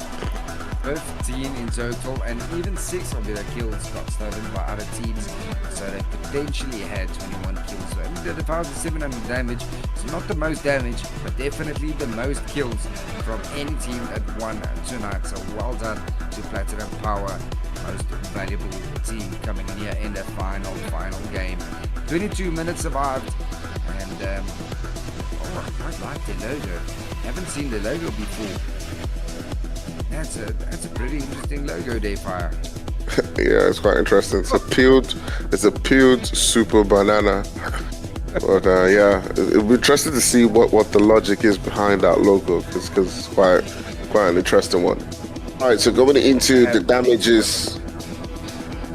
15 in total, and even 6 of their kills got stolen by other teams, so they potentially had 21 kills. So only the 1,700 damage, so not the most damage, but definitely the most kills from any team that won tonight. So well done to PLATANO Power, most valuable team coming in here in the final game. 22 minutes survived, and I quite like their logo. Haven't seen the logo before. That's a pretty interesting logo there, Fire. Yeah, it's quite interesting. It's a peeled super banana. But yeah, it'll be interesting to see what the logic is behind that logo, because it's quite an interesting one. All right, so going into the damages.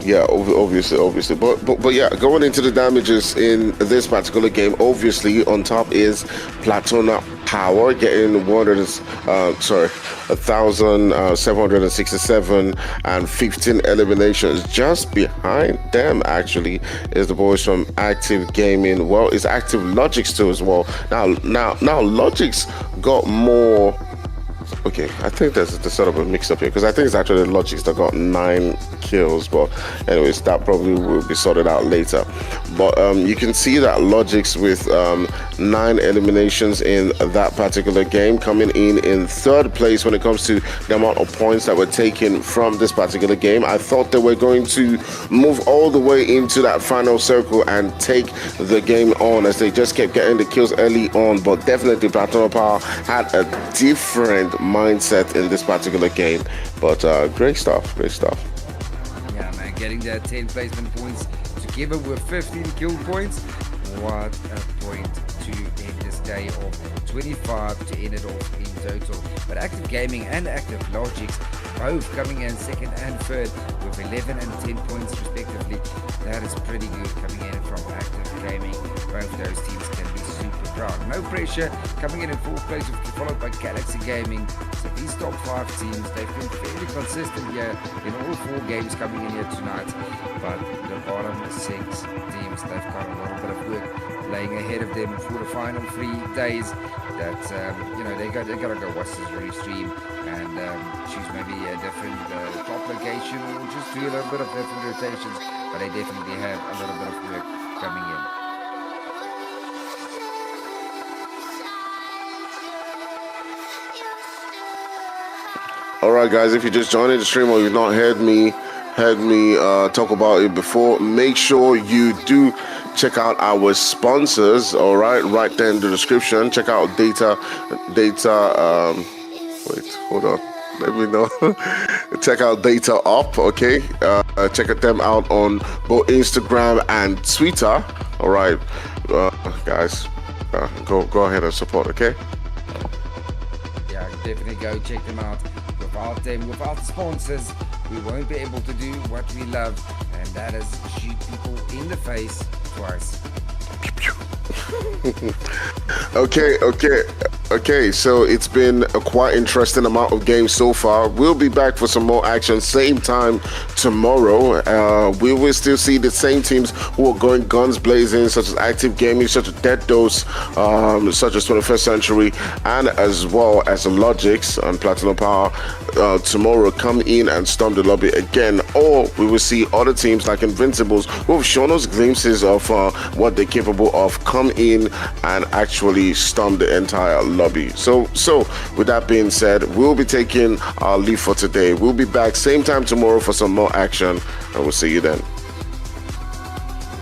Yeah, obviously, but yeah, going into the damages in this particular game, obviously on top is PLATANO Power getting 1,767 and 15 eliminations. Just behind them actually is the boys from Active Gaming. Well, it's Active LOGIX too as well. Now LOGIX got more. Okay, I think there's sort of a mix-up here, because I think it's actually LOGIX that got 9 kills, but anyways, that probably will be sorted out later. But you can see that LOGIX with 9 eliminations in that particular game, coming in 3rd place when it comes to the amount of points that were taken from this particular game. I thought they were going to move all the way into that final circle and take the game on, as they just kept getting the kills early on, but definitely PLATANO Power had a different mindset in this particular game. But great stuff. Yeah, man, getting that 10 placement points together with 15 kill points. What a point to end this day off. 25 to end it off in total. But Active Gaming and Active LOGIX both coming in second and third with 11 and 10 points respectively. That is pretty good coming in from Active Gaming. Both those teams can be super proud. No pressure coming in fourth place, followed by Galaxy Gaming. So these top 5 teams, they've been fairly consistent here in all 4 games coming in here tonight. But the bottom 6 teams, they've got a little bit of work laying ahead of them for the final 3 days. That they gotta go watch this stream and choose maybe a different top location or just do a little bit of different rotations. But they definitely have a little bit of work coming in. All right, guys, if you just joined the stream or you've not heard me talk about it before, make sure you do check out our sponsors. All right there in the description. Check out wait, hold on, let me know. Check out DataUp, okay? Check them out on both Instagram and Twitter. All right, guys, go ahead and support, okay? Yeah, definitely go check them out. Without them, without the sponsors, we won't be able to do what we love, and that is shoot people in the face twice. Okay, so it's been a quite interesting amount of games so far. We'll be back for some more action same time tomorrow. We will still see the same teams who are going guns blazing, such as Active Gaming, such as Dead Dose, such as 21st Century, and as well as LOGIX and PLATANO Power tomorrow come in and storm the lobby again. Or we will see other teams like Invincibles who have shown us glimpses of what they're capable of come in and actually storm the entire lobby. So with that being said, we'll be taking our leave for today. We'll be back same time tomorrow for some more action, and we'll see you then.